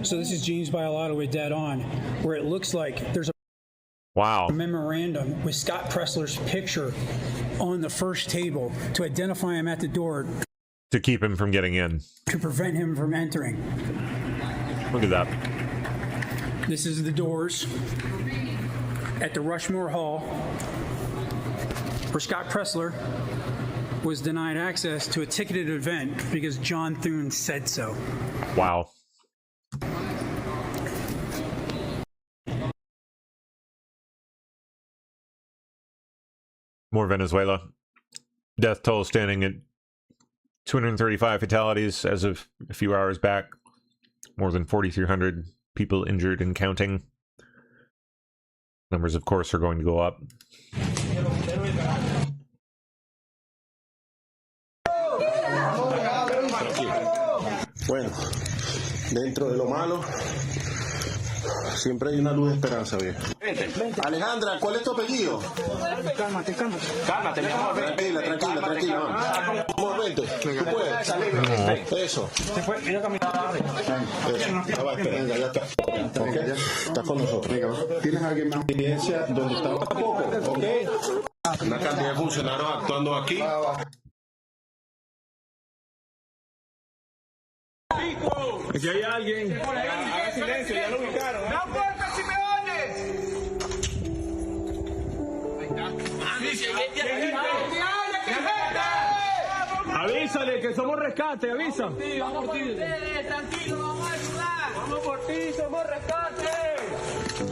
So this is James Bialotta with Dead On, where it looks like there's a memorandum with Scott Pressler's picture on the first table to identify him at the door. To keep him from getting in. To prevent him from entering. Look at that. This is the doors at the Rushmore Hall, where Scott Pressler was denied access to a ticketed event because John Thune said so. Wow. More Venezuela. Death toll standing at 235 fatalities as of a few hours back. More than 4,300 people injured and counting. Numbers, of course, are going to go up. Bueno, dentro de lo malo, siempre hay una luz de esperanza, viejo. Alejandra, ¿cuál es tu apellido? Cálmate. Cálmate, mi amor. Tranquila. Vamos, vente. Tú puedes. Eso. Ya va, espera, ya está. Ok, estás con nosotros. ¿Tienes alguien más experiencia donde estaba poco? Ok. Una cantidad de funcionarios actuando aquí. Aquí hay alguien. Haga silencio, ya lo ubicaron. ¡No golpes, Simeone! Ahí está. ¡Simeone, que gente! Avísale que somos rescate, avisa. Vamos por ti, tranquilo, vamos a ayudar. Vamos por ti, somos rescate.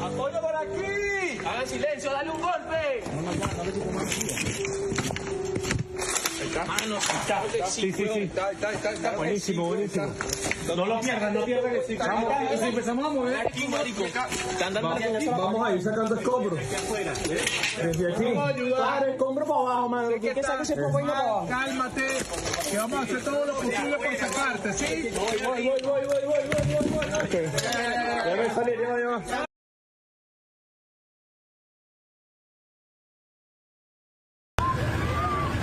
Apoyo por aquí. Hagan silencio, dale un golpe. Sí. Está buenísimo. No lo pierdan, Vamos, empezamos a mover. Vamos a ir sacando escombros. Desde aquí. Vamos a ayudar. Escombros para abajo, mano. Lo que saque ese poco para abajo. Cálmate, que vamos a hacer todo lo posible por sacarte, ¿sí? Voy. Okay. Debe salir, ya.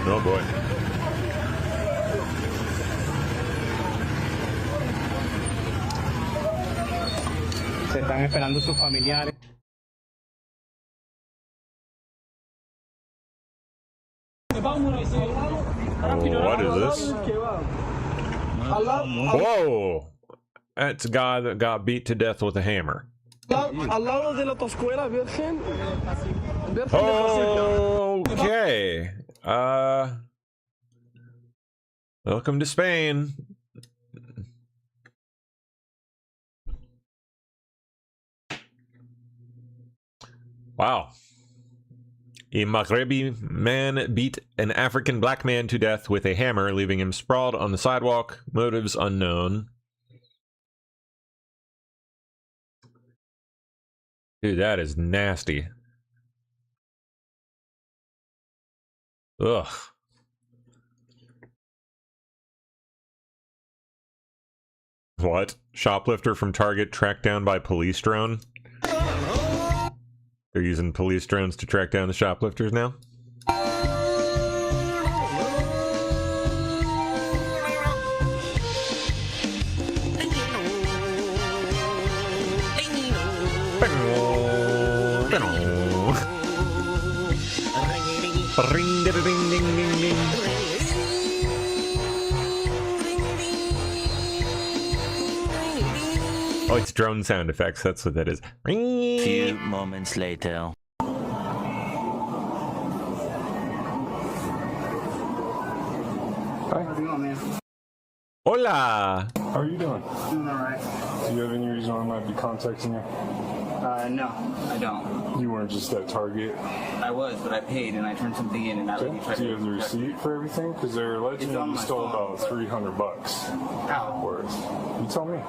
Oh boy. Se están esperando sus familiares. What is this? Whoa! That's a guy that got beat to death with a hammer. Al lado de la Toscuela Virgen. Okay. Welcome to Spain. Wow. A Maghrebi man beat an African black man to death with a hammer, leaving him sprawled on the sidewalk. Motives unknown. Dude, that is nasty. Ugh. What? Shoplifter from Target tracked down by police drone? They're using police drones to track down the shoplifters now? Ring, ding, ding, ding, ding. Oh, it's drone sound effects. That's what that is. Ring. Few moments later. Hi. How you doing, man? Hola. How are you doing? Doing all right. Do you have any reason why I might be contacting you? No, I don't. You weren't just at Target? I was, but I paid and I turned something in and I let you try to... Do you have the receipt for everything? Because they're alleging that you stole about $300. How? Worth. You tell me.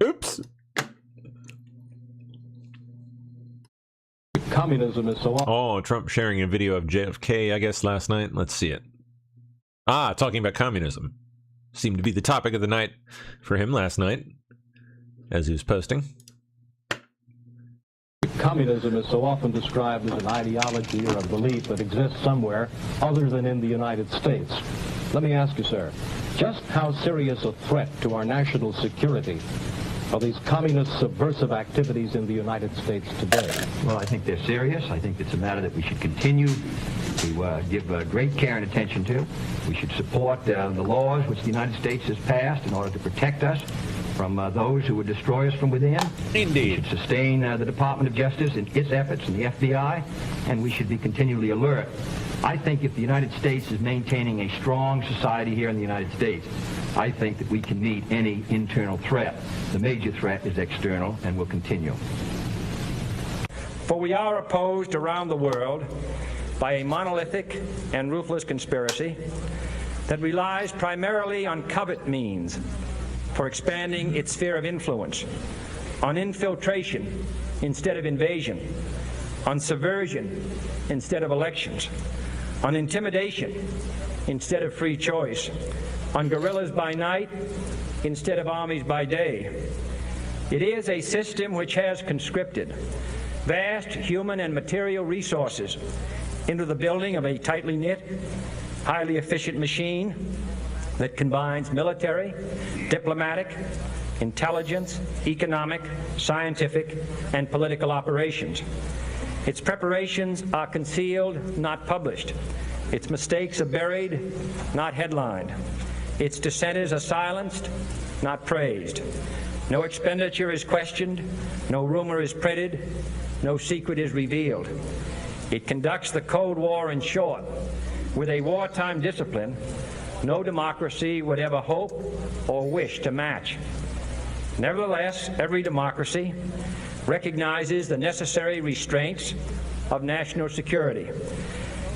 Oops. Communism is so... Oh, Trump sharing a video of JFK, I guess, last night. Let's see it. Ah, talking about communism. Seemed to be the topic of the night for him last night, as he was posting. Communism is so often described as an ideology or a belief that exists somewhere other than in the United States. Let me ask you, sir, just how serious a threat to our national security are these communist subversive activities in the United States today? Well, I think they're serious. I think it's a matter that we should continue to give great care and attention to. We should support the laws which the United States has passed in order to protect us from those who would destroy us from within. Indeed. We should sustain the Department of Justice in its efforts and the FBI, and we should be continually alert. I think if the United States is maintaining a strong society here in the United States, I think that we can meet any internal threat. The major threat is external and will continue. For we are opposed around the world by a monolithic and ruthless conspiracy that relies primarily on covert means for expanding its sphere of influence, on infiltration instead of invasion, on subversion instead of elections, on intimidation instead of free choice, on guerrillas by night instead of armies by day. It is a system which has conscripted vast human and material resources into the building of a tightly knit, highly efficient machine that combines military, diplomatic, intelligence, economic, scientific, and political operations. Its preparations are concealed, not published. Its mistakes are buried, not headlined. Its dissenters are silenced, not praised. No expenditure is questioned, no rumor is printed, no secret is revealed. It conducts the Cold War in short, with a wartime discipline no democracy would ever hope or wish to match. Nevertheless, every democracy recognizes the necessary restraints of national security.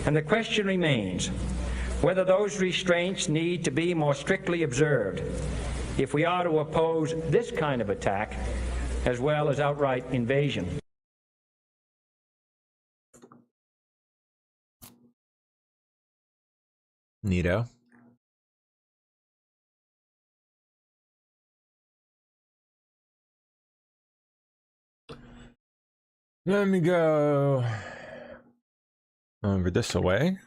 And the question remains whether those restraints need to be more strictly observed if we are to oppose this kind of attack as well as outright invasion. Neato. Let me go over this away.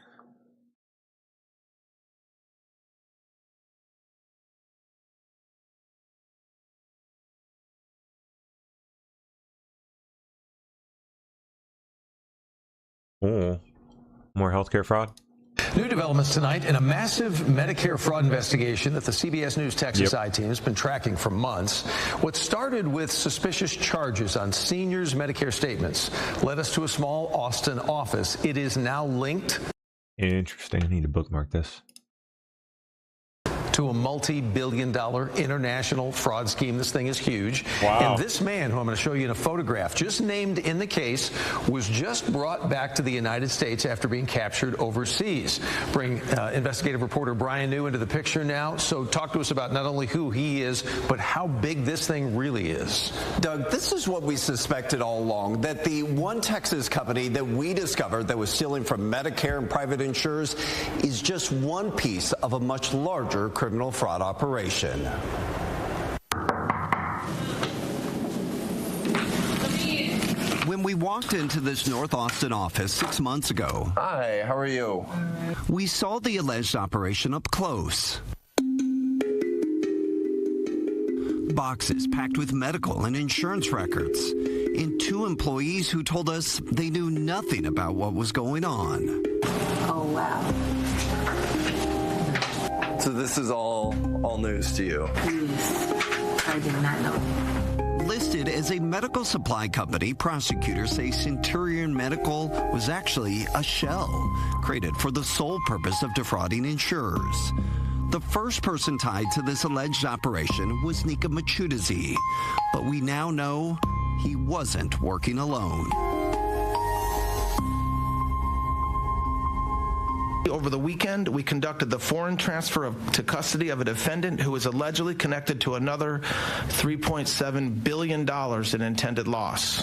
Oh, more healthcare fraud. New developments tonight in a massive Medicare fraud investigation that the CBS News Texas Eye team has been tracking for months. What started with suspicious charges on seniors' Medicare statements led us to a small Austin office. It is now linked. Interesting. I need to bookmark this. To a multi-billion-dollar international fraud scheme. This thing is huge. Wow. And this man, who I'm going to show you in a photograph, just named in the case, was just brought back to the United States after being captured overseas. Bring investigative reporter Brian New into the picture now. So talk to us about not only who he is, but how big this thing really is. Doug, this is what we suspected all along, that the one Texas company that we discovered that was stealing from Medicare and private insurers is just one piece of a much larger criminal fraud operation. When we walked into this North Austin office 6 months ago, hi, how are you? We saw the alleged operation up close. Boxes packed with medical and insurance records, and two employees who told us they knew nothing about what was going on. Oh, wow. So this is all news to you? Yes, I did not know. Listed as a medical supply company, prosecutors say Centurion Medical was actually a shell created for the sole purpose of defrauding insurers. The first person tied to this alleged operation was Nika Machudazi, but we now know he wasn't working alone. Over the weekend, we conducted the foreign transfer to custody of a defendant who is allegedly connected to another $3.7 billion in intended loss.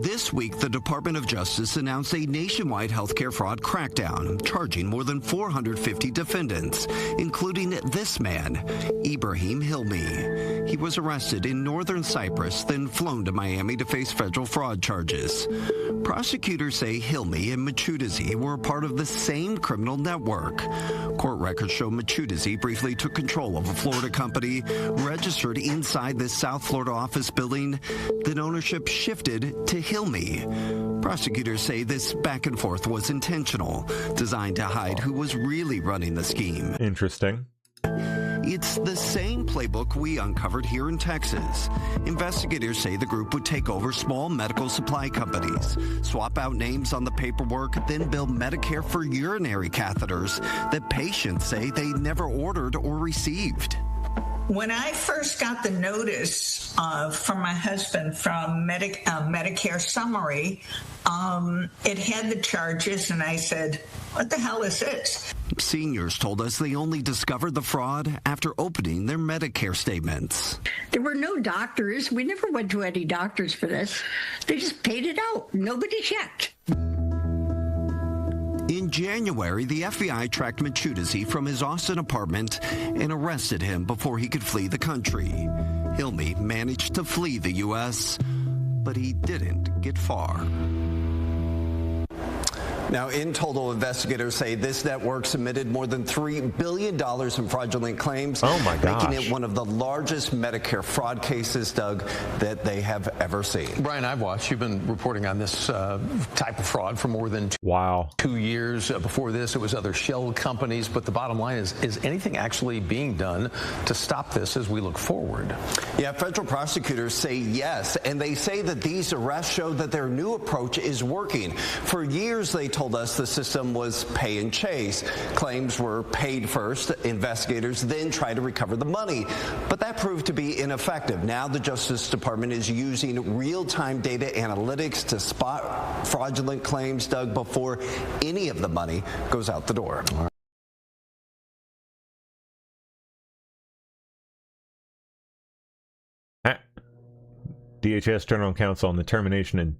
This week, the Department of Justice announced a nationwide healthcare fraud crackdown, charging more than 450 defendants, including this man, Ibrahim Hilmi. He was arrested in northern Cyprus, then flown to Miami to face federal fraud charges. Prosecutors say Hilmi and Machudazi were a part of the same criminal network. Court records show Machudazi briefly took control of a Florida company registered inside the South Florida office building. Then ownership shifted to Hilmi. Prosecutors say this back and forth was intentional, designed to hide who was really running the scheme. Interesting. It's the same playbook we uncovered here in Texas. Investigators say the group would take over small medical supply companies, swap out names on the paperwork, then bill Medicare for urinary catheters that patients say they never ordered or received. When I first got the notice from my husband from Medicare Summary, it had the charges, and I said, what the hell is this? Seniors told us they only discovered the fraud after opening their Medicare statements. There were no doctors. We never went to any doctors for this. They just paid it out. Nobody checked. In January, the FBI tracked Machudazi from his Austin apartment and arrested him before he could flee the country. Hilmi managed to flee the U.S., but he didn't get far. Now, in total, investigators say this network submitted more than $3 billion in fraudulent claims. Oh, my gosh. Making it one of the largest Medicare fraud cases, Doug, that they have ever seen. Brian, I've watched. You've been reporting on this type of fraud for more than 2 years. Before this, it was other shell companies. But the bottom line is anything actually being done to stop this as we look forward? Yeah, federal prosecutors say yes, and they say that these arrests show that their new approach is working. For years, they told us the system was pay and chase. Claims were paid first. Investigators then try to recover the money. But that proved to be ineffective. Now the Justice Department is using real-time data analytics to spot fraudulent claims, Doug, before any of the money goes out the door. DHS General Counsel on the termination and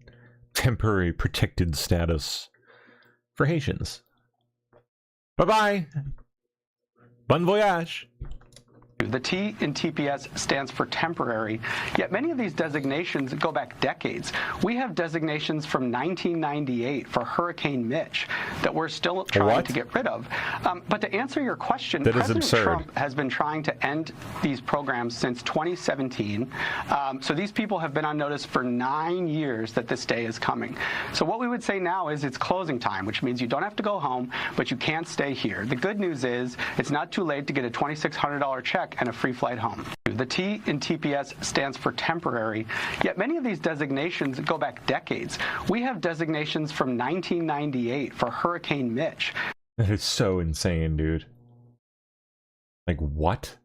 temporary protected status for Haitians. Bye-bye. Bon voyage. The T in TPS stands for temporary, yet many of these designations go back decades. We have designations from 1998 for Hurricane Mitch that we're still trying to get rid of. But to answer your question, President Trump has been trying to end these programs since 2017. So these people have been on notice for 9 years that this day is coming. So what we would say now is it's closing time, which means you don't have to go home, but you can't stay here. The good news is it's not too late to get a $2,600 check and a free flight home. The T in TPS stands for temporary, yet many of these designations go back decades. We have designations from 1998 for Hurricane Mitch. That is so insane, dude. Like, what?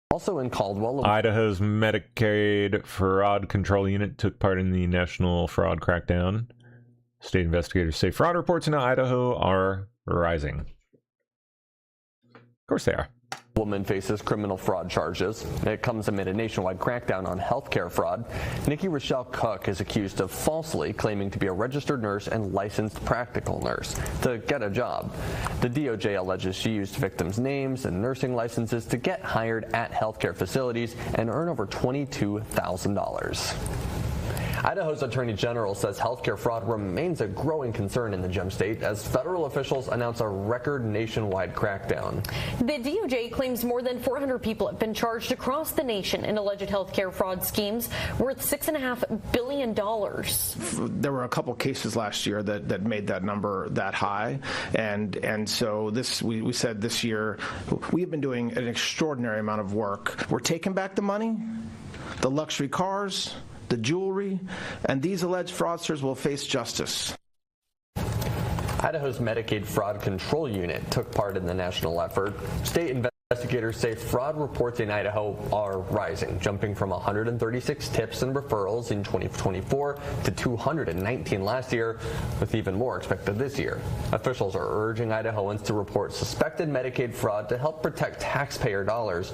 Also in Caldwell, Idaho's Medicaid Fraud Control Unit took part in the national fraud crackdown. State investigators say fraud reports in Idaho are rising. Of course they are. Woman faces criminal fraud charges. It comes amid a nationwide crackdown on healthcare fraud. Nikki Rochelle Cook is accused of falsely claiming to be a registered nurse and licensed practical nurse to get a job. The DOJ alleges she used victims' names and nursing licenses to get hired at healthcare facilities and earn over $22,000. Idaho's Attorney General says healthcare fraud remains a growing concern in the Gem State as federal officials announce a record nationwide crackdown. The DOJ claims more than 400 people have been charged across the nation in alleged healthcare fraud schemes worth $6.5 billion. There were a couple cases last year that made that number that high, and so we said this year we have been doing an extraordinary amount of work. We're taking back the money, the luxury cars, the jewelry, and these alleged fraudsters will face justice. Idaho's Medicaid Fraud Control Unit took part in the national effort. State investigators say fraud reports in Idaho are rising, jumping from 136 tips and referrals in 2024 to 219 last year, with even more expected this year. Officials are urging Idahoans to report suspected Medicaid fraud to help protect taxpayer dollars.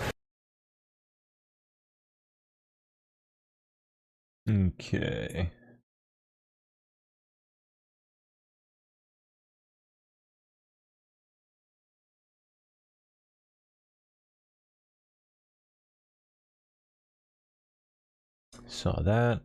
Okay. Saw that.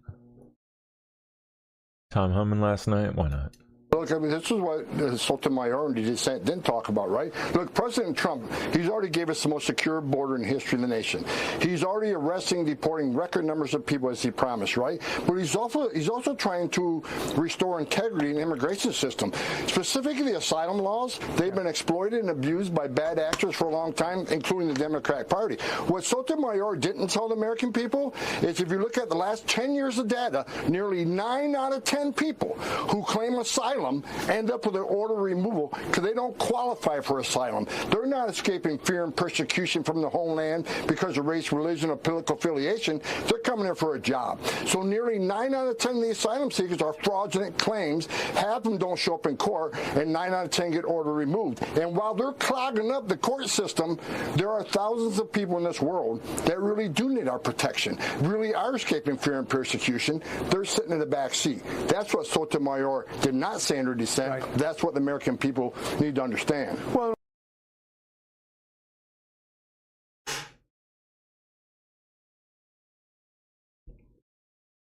Tom Homan last night. Why not? Look, I mean, this is what Sotomayor and the dissent didn't talk about, right? Look, President Trump, he's already gave us the most secure border in history of the nation. He's already arresting, deporting record numbers of people as he promised, right? But he's also trying to restore integrity in the immigration system. Specifically, the asylum laws, they've been exploited and abused by bad actors for a long time, including the Democratic Party. What Sotomayor didn't tell the American people is if you look at the last 10 years of data, nearly 9 out of 10 people who claim asylum end up with an order of removal because they don't qualify for asylum. They're not escaping fear and persecution from the homeland because of race, religion, or political affiliation. They're coming here for a job. So nearly 9 out of 10 of the asylum seekers are fraudulent claims. Half of them don't show up in court, and 9 out of 10 get order removed. And while they're clogging up the court system, there are thousands of people in this world that really do need our protection, really are escaping fear and persecution. They're sitting in the back seat. That's what Sotomayor did not say under dissent. Right. That's what the American people need to understand. Well,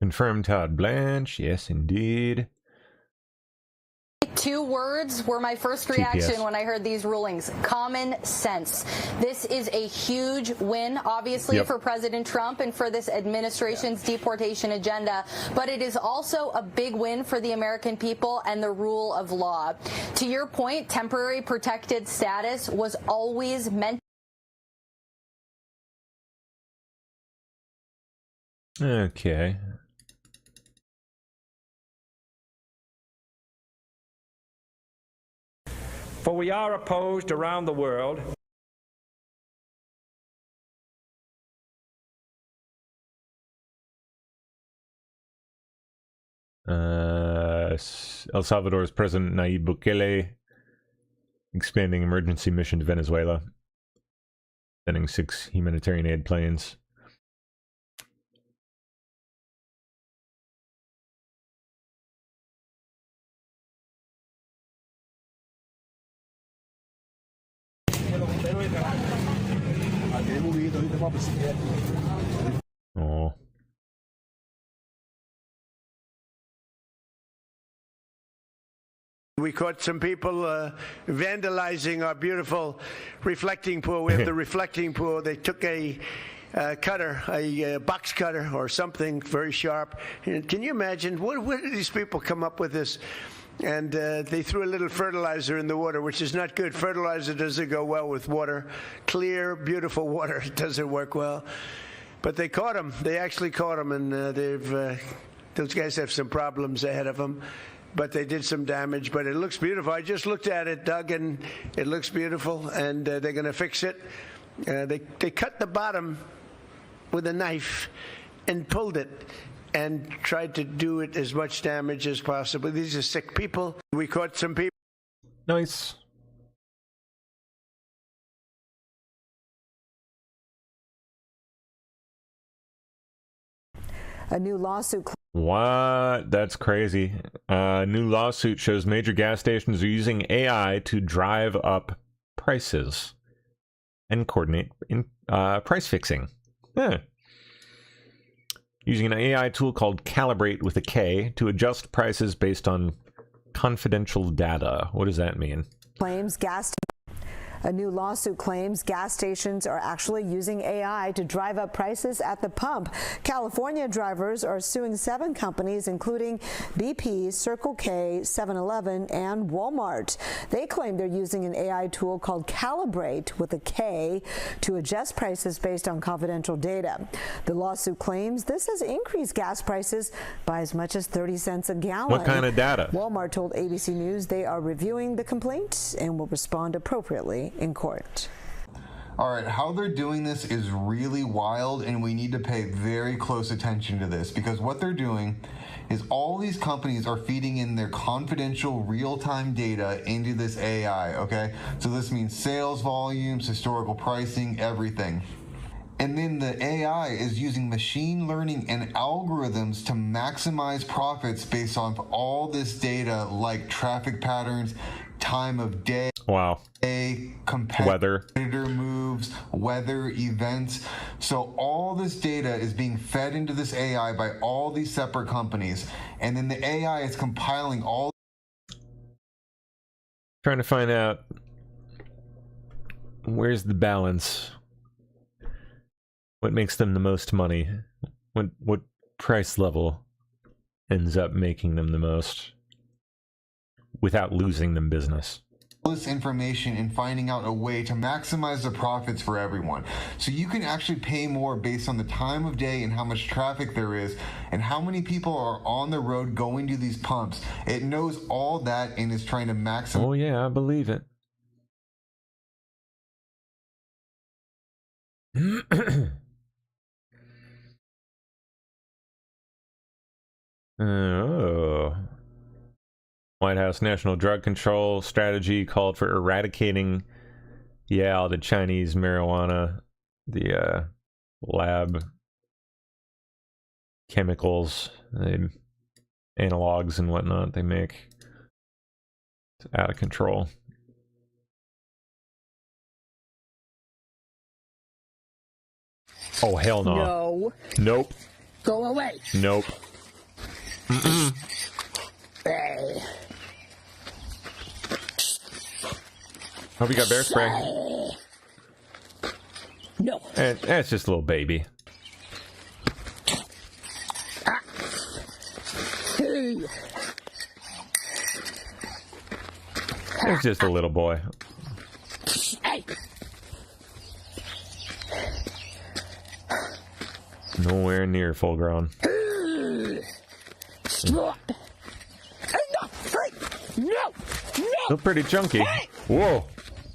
confirmed Todd Blanche. Yes, indeed. 2 words were my first reaction TPS. when I heard these rulings. Common sense. This is a huge win, obviously, for President Trump and for this administration's deportation agenda, but it is also a big win for the American people and the rule of law. To your point, temporary protected status was always meant. Okay. For we are opposed around the world. El Salvador's President Nayib Bukele expanding emergency mission to Venezuela, sending 6 humanitarian aid planes. Oh. We caught some people vandalizing our beautiful reflecting pool. We have the reflecting pool. They took a cutter, a box cutter or something very sharp. And can you imagine, where did these people come up with this? And they threw a little fertilizer in the water, which is not good. Fertilizer doesn't go well with water. Clear, beautiful water doesn't work well. But they caught them. They actually caught them, and those guys have some problems ahead of them. But they did some damage, but it looks beautiful. I just looked at it, Doug, and it looks beautiful, and they're going to fix it. They cut the bottom with a knife and pulled it and tried to do it as much damage as possible. These are sick people. We caught some people. Nice. A new lawsuit. What? That's crazy. New lawsuit shows major gas stations are using AI to drive up prices and coordinate in price fixing. Using an AI tool called Calibrate with a K to adjust prices based on confidential data. What does that mean? Claims a new lawsuit claims gas stations are actually using AI to drive up prices at the pump. California drivers are suing 7 companies, including BP, Circle K, 7-Eleven, and Walmart. They claim they're using an AI tool called Calibrate with a K to adjust prices based on confidential data. The lawsuit claims this has increased gas prices by as much as 30 cents a gallon. What kind of data? Walmart told ABC News they are reviewing the complaint and will respond appropriately in court. All right, how they're doing this is really wild, and we need to pay very close attention to this, because what they're doing is all these companies are feeding in their confidential real-time data into this AI, okay? So this means sales volumes, historical pricing, everything. And then the AI is using machine learning and algorithms to maximize profits based on all this data, like traffic patterns, time of day, competitor moves, weather events. So all this data is being fed into this AI by all these separate companies, and then the AI is compiling all. Trying to find out where's the balance. What makes them the most money? What price level ends up making them the most without losing them business? This information and finding out a way to maximize the profits for everyone. So you can actually pay more based on the time of day and how much traffic there is and how many people are on the road going to these pumps. It knows all that and is trying to maximize. Oh yeah, I believe it. Oh. White House National Drug Control Strategy called for eradicating, all the Chinese marijuana, the lab chemicals, analogs and whatnot they make. It's out of control. Oh, hell no. No. Nope. Go away. Nope. Hey. Hope you got bear spray. No. And it's just a little baby. It's just a little boy. Hey. Nowhere near full grown. Stop. No. Still pretty chunky. Hey. Whoa.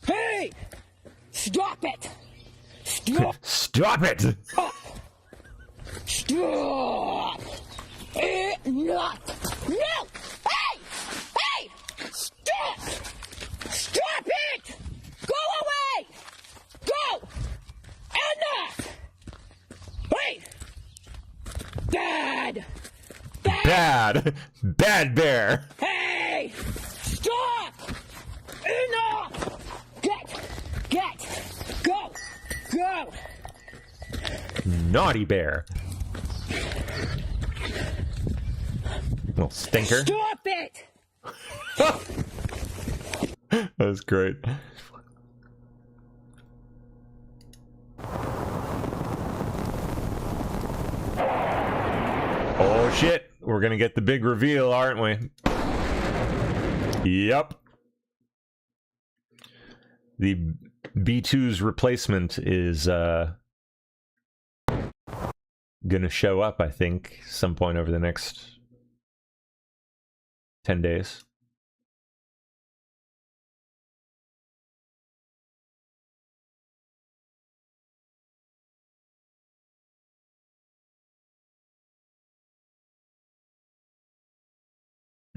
Hey. Stop it. Stop. Stop it. Stop. Not. No. Hey. Hey. Stop. Stop it. Go away. Go. Enough. Hey. Bad. Bad bear. Hey. Stop. Enough. Get. Go. Naughty bear. Little stinker. Stop it. That's great. Oh shit, we're gonna get the big reveal, aren't we? Yep. The B2's replacement is gonna show up, I think, some point over the next 10 days.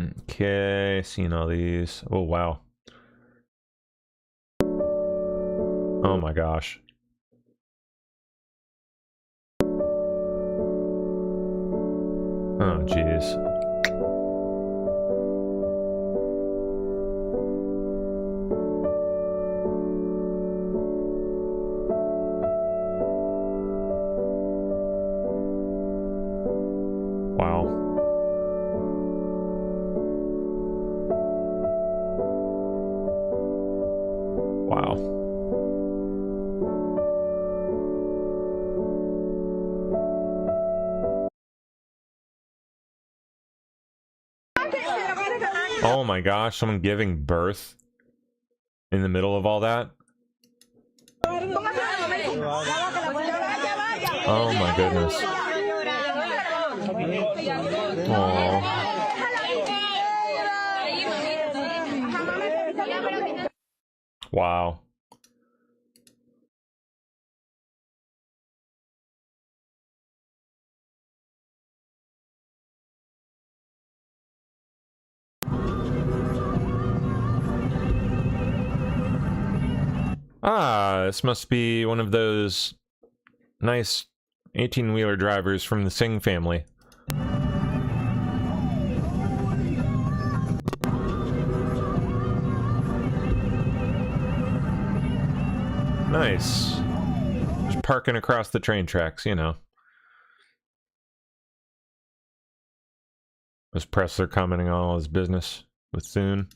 Okay, seeing all these. Oh, wow. Oh my gosh. Oh, jeez. Wow. Oh my gosh, someone giving birth in the middle of all that? Oh my goodness. Aww. Wow. Ah, this must be one of those nice 18-wheeler drivers from the Singh family. Nice. Just parking across the train tracks, you know. Was Pressler commenting on all his business with Thune?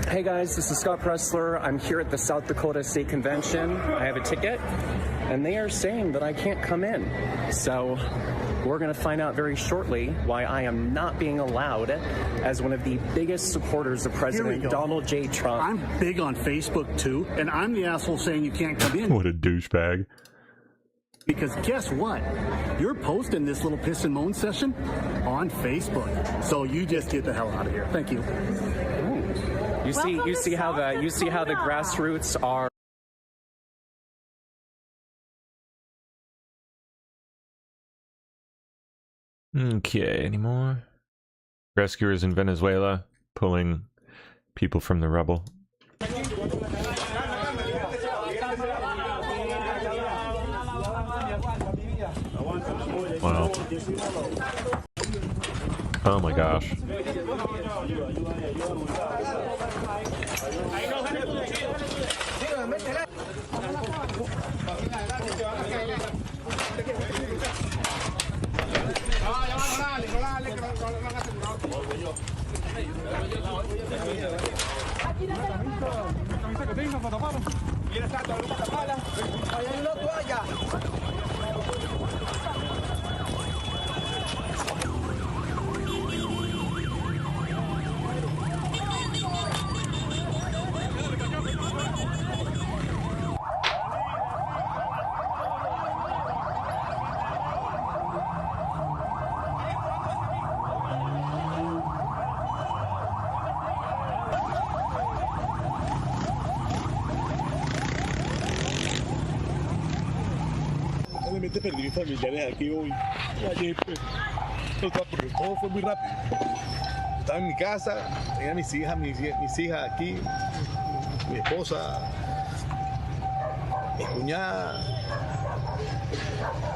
Hey guys, this is Scott Pressler. I'm here at the South Dakota State Convention. I have a ticket, and they are saying that I can't come in. So we're going to find out very shortly why I am not being allowed as one of the biggest supporters of President Donald J. Trump. I'm big on Facebook too, and I'm the asshole saying you can't come in. What a douchebag. Because guess what? You're posting this little piss and moan session on Facebook. So you just get the hell out of here. Thank you. You see how the grassroots are. Okay, any more? Rescuers in Venezuela pulling people from the rubble. Wow. Oh my gosh. Realmente perdí mis familiares aquí hoy. Ayer, pues, todo fue muy rápido. Estaba en mi casa, tenía mis hijas aquí, mi esposa, mi cuñada.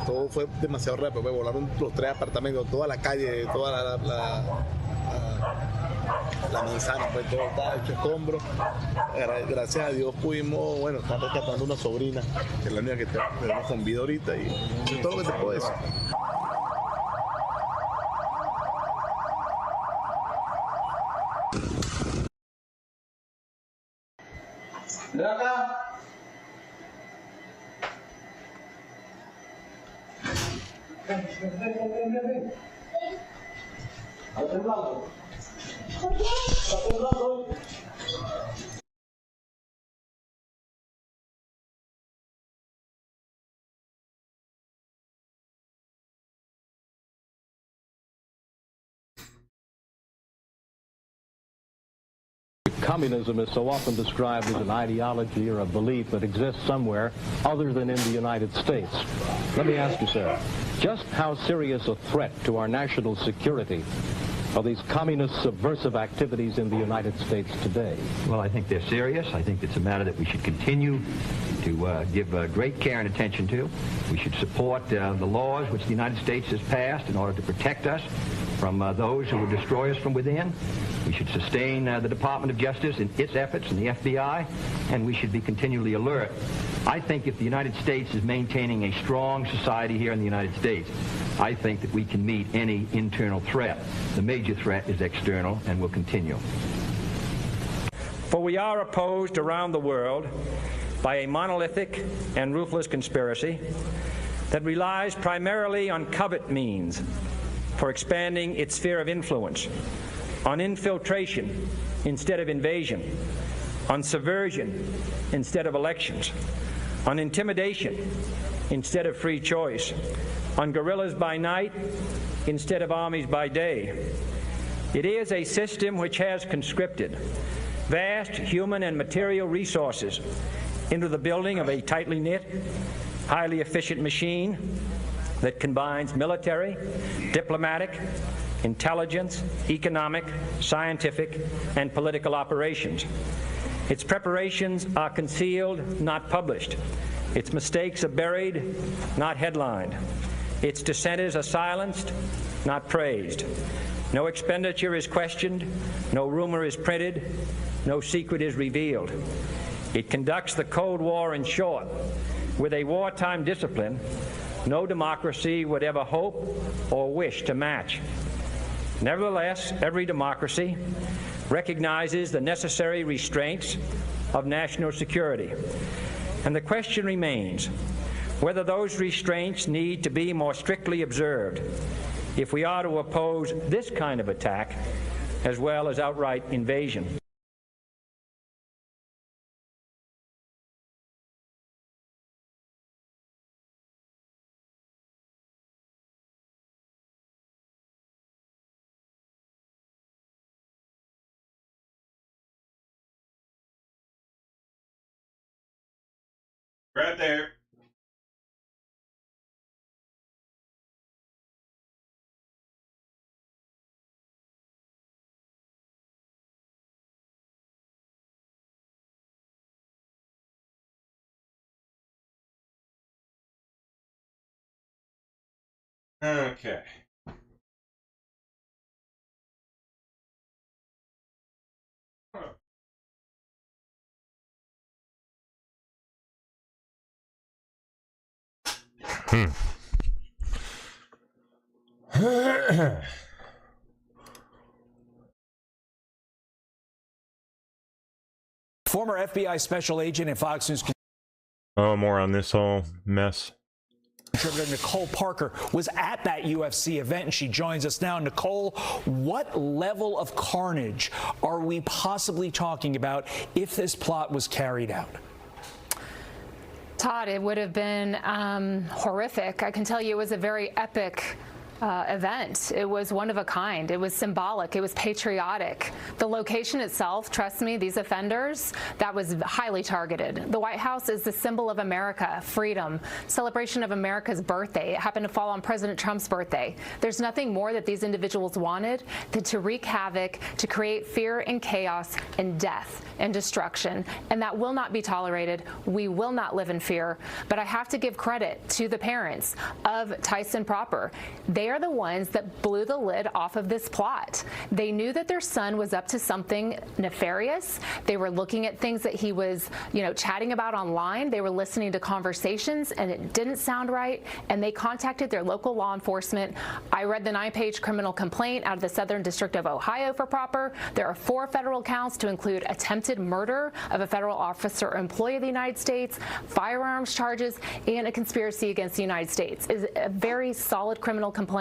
Todo fue demasiado rápido. Me volaron los 3 apartamentos, toda la calle, toda la manzana, pues todo estaba hecho escombros. Gracias a Dios pudimos, bueno, estar rescatando una sobrina, que es la única que tenemos con vida ahorita, y es todo lo que te puedo decir. Ven acá. Ven. ¿Está temblando? ¿Está temblando? Communism is so often described as an ideology or a belief that exists somewhere other than in the United States. Let me ask you, sir, just how serious a threat to our national security are these communist subversive activities in the United States today? Well, I think they're serious. I think it's a matter that we should continue to give great care and attention to. We should support the laws which the United States has passed in order to protect us from those who would destroy us from within. We should sustain the Department of Justice in its efforts and the FBI, and we should be continually alert. I think if the United States is maintaining a strong society here in the United States, I think that we can meet any internal threat. The major threat is external and will continue. For we are opposed around the world by a monolithic and ruthless conspiracy that relies primarily on covert means for expanding its sphere of influence, on infiltration instead of invasion, on subversion instead of elections, on intimidation instead of free choice, on guerrillas by night instead of armies by day. It is a system which has conscripted vast human and material resources into the building of a tightly knit, highly efficient machine that combines military, diplomatic, intelligence, economic, scientific, and political operations. Its preparations are concealed, not published. Its mistakes are buried, not headlined. Its dissenters are silenced, not praised. No expenditure is questioned, no rumor is printed, no secret is revealed. It conducts the Cold War, in short, with a wartime discipline no democracy would ever hope or wish to match. Nevertheless, every democracy recognizes the necessary restraints of national security. And the question remains whether those restraints need to be more strictly observed if we are to oppose this kind of attack as well as outright invasion. Right there. Okay. Former FBI special agent and Fox News Oh, more on this whole mess. contributor Nicole Parker was at that UFC event, and she joins us now. Nicole, what level of carnage are we possibly talking about if this plot was carried out? Todd, it would have been horrific. I can tell you it was a very epic event. It was one of a kind. It was symbolic. It was patriotic. The location itself, trust me, these offenders, that was highly targeted. The White House is the symbol of America, freedom, celebration of America's birthday. It happened to fall on President Trump's birthday. There's nothing more that these individuals wanted than to wreak havoc, to create fear and chaos and death and destruction. And that will not be tolerated. We will not live in fear. But I have to give credit to the parents of Tyson Proper. They are the ones that blew the lid off of this plot. They knew that their son was up to something nefarious. They were looking at things that he was, chatting about online. They were listening to conversations, and it didn't sound right, and they contacted their local law enforcement. I read the 9-page criminal complaint out of the Southern District of Ohio for Proper. There are 4 federal counts to include attempted murder of a federal officer or employee of the United States, firearms charges, and a conspiracy against the United States. It's a very solid criminal complaint.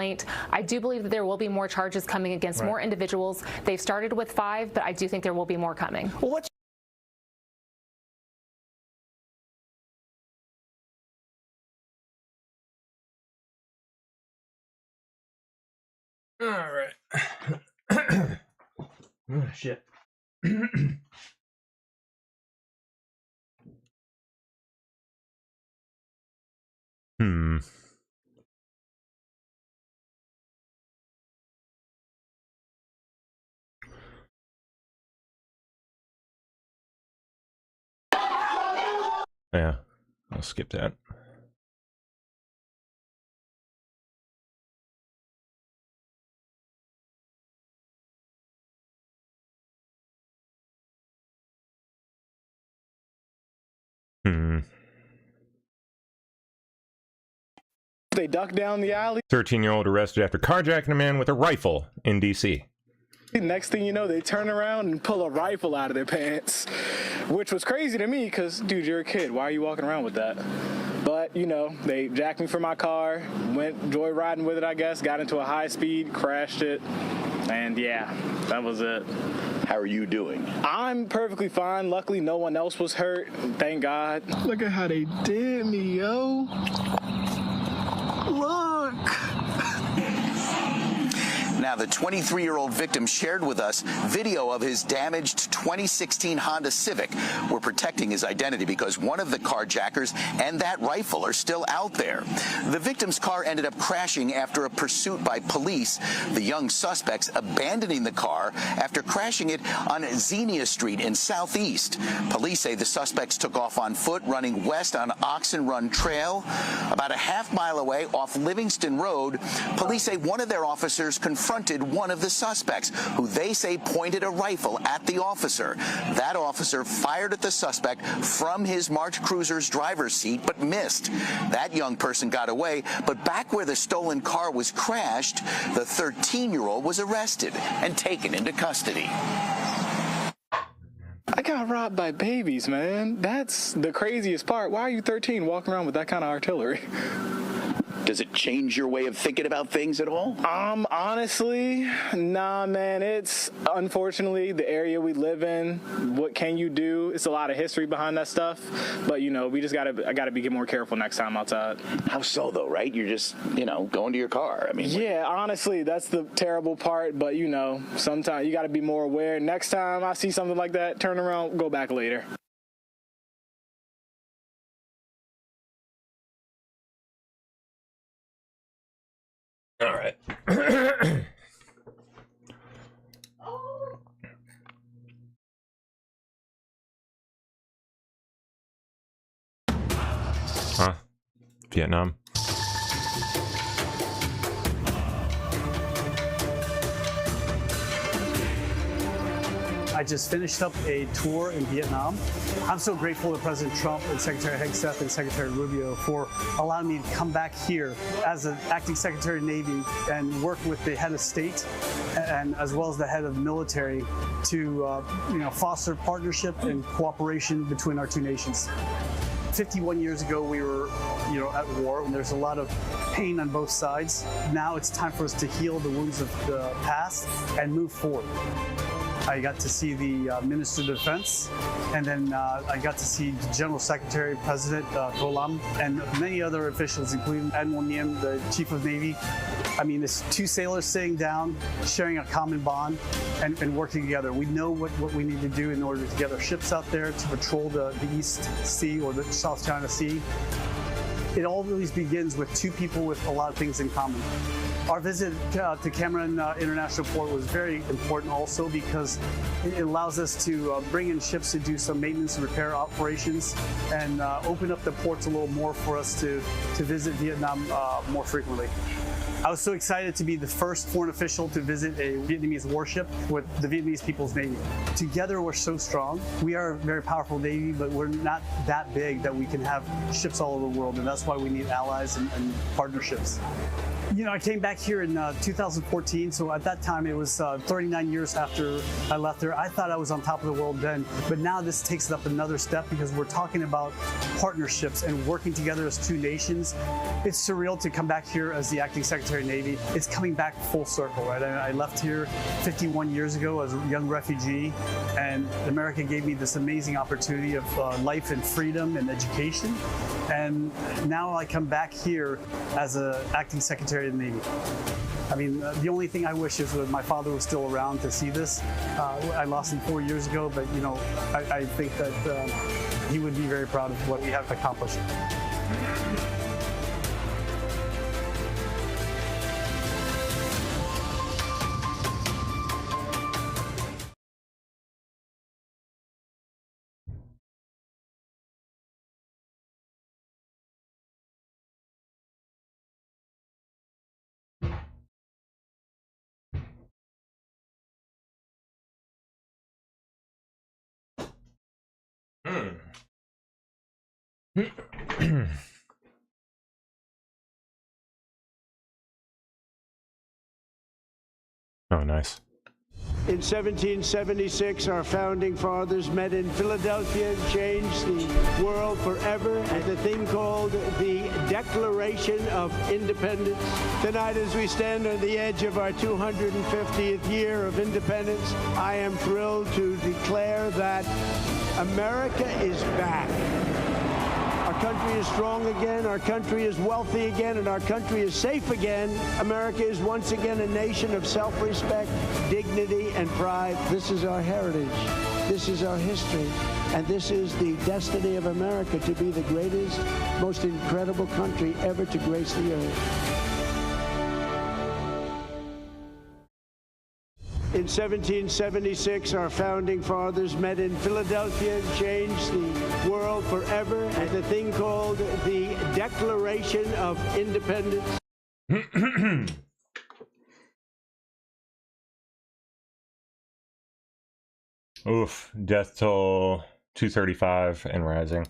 I do believe that there will be more charges coming against more individuals. They've started with 5, but I do think there will be more coming. Well, what's All right. Oh, shit. Yeah, I'll skip that. They ducked down the alley. 13-year-old arrested after carjacking a man with a rifle in D.C. Next thing you know, they turn around and pull a rifle out of their pants, which was crazy to me because, dude, you're a kid. Why are you walking around with that? But, they jacked me for my car, went joyriding with it, I guess, got into a high speed, crashed it, and yeah, that was it. How are you doing? I'm perfectly fine. Luckily, no one else was hurt. Thank God. Look at how they did me, yo. Look. Now, the 23-year-old victim shared with us video of his damaged 2016 Honda Civic. We're protecting his identity because one of the carjackers and that rifle are still out there. The victim's car ended up crashing after a pursuit by police, the young suspects abandoning the car after crashing it on Xenia Street in Southeast. Police say the suspects took off on foot, running west on Oxen Run Trail. About a half-mile away off Livingston Road, police say one of their officers confronted one of the suspects, who they say pointed a rifle at the officer. That officer fired at the suspect from his March Cruiser's driver's seat, but missed. That young person got away, but back where the stolen car was crashed, the 13-year-old was arrested and taken into custody. I got robbed by babies, man. That's the craziest part. Why are you 13 walking around with that kind of artillery? Does it change your way of thinking about things at all? Honestly, nah, man. It's unfortunately the area we live in. What can you do? It's a lot of history behind that stuff. But we just I gotta be more careful next time outside. How so, though, right? You're just, going to your car. I mean, yeah, honestly, that's the terrible part. But sometimes you gotta be more aware. Next time I see something like that, turn around, go back later. All right. Huh? Vietnam. I just finished up a tour in Vietnam. I'm so grateful to President Trump and Secretary Hegseth and Secretary Rubio for allowing me to come back here as an acting Secretary of Navy and work with the head of state and as well as the head of military to foster partnership and cooperation between our two nations. 51 years ago, we were, at war, and there's a lot of pain on both sides. Now it's time for us to heal the wounds of the past and move forward. I got to see the Minister of Defense, and then I got to see the General Secretary, President To Lam, and many other officials, including Admiral Niem, the Chief of Navy. I mean, it's two sailors sitting down, sharing a common bond, and working together. We know what we need to do in order to get our ships out there to patrol the East Sea or the South China Sea. It always begins with two people with a lot of things in common. Our visit to Cameron International Port was very important also because it allows us to bring in ships to do some maintenance and repair operations and open up the ports a little more for us to visit Vietnam more frequently. I was so excited to be the first foreign official to visit a Vietnamese warship with the Vietnamese People's Navy. Together, we're so strong. We are a very powerful Navy, but we're not that big that we can have ships all over the world, and that's why we need allies and partnerships. I came back here in 2014, so at that time it was 39 years after I left there. I thought I was on top of the world then, but now this takes it up another step because we're talking about partnerships and working together as two nations. It's surreal to come back here as the acting Secretary of Navy. It's coming back full circle, right? I left here 51 years ago as a young refugee, and America gave me this amazing opportunity of life and freedom and education. And now I come back here as an acting Secretary of the Navy. I mean, the only thing I wish is that my father was still around to see this. I lost him 4 years ago, but I think that he would be very proud of what we have accomplished. Oh, nice. In 1776, our founding fathers met in Philadelphia and changed the world forever at the thing called the Declaration of Independence. Tonight, as we stand on the edge of our 250th year of independence, I am thrilled to declare that America is back. Our country is strong again, our country is wealthy again, and our country is safe again. America is once again a nation of self-respect, dignity, and pride. This is our heritage. This is our history. And this is the destiny of America to be the greatest, most incredible country ever to grace the earth. In 1776, our founding fathers met in Philadelphia and changed the world forever at the thing called the Declaration of Independence. Oof. Death toll 235 and rising.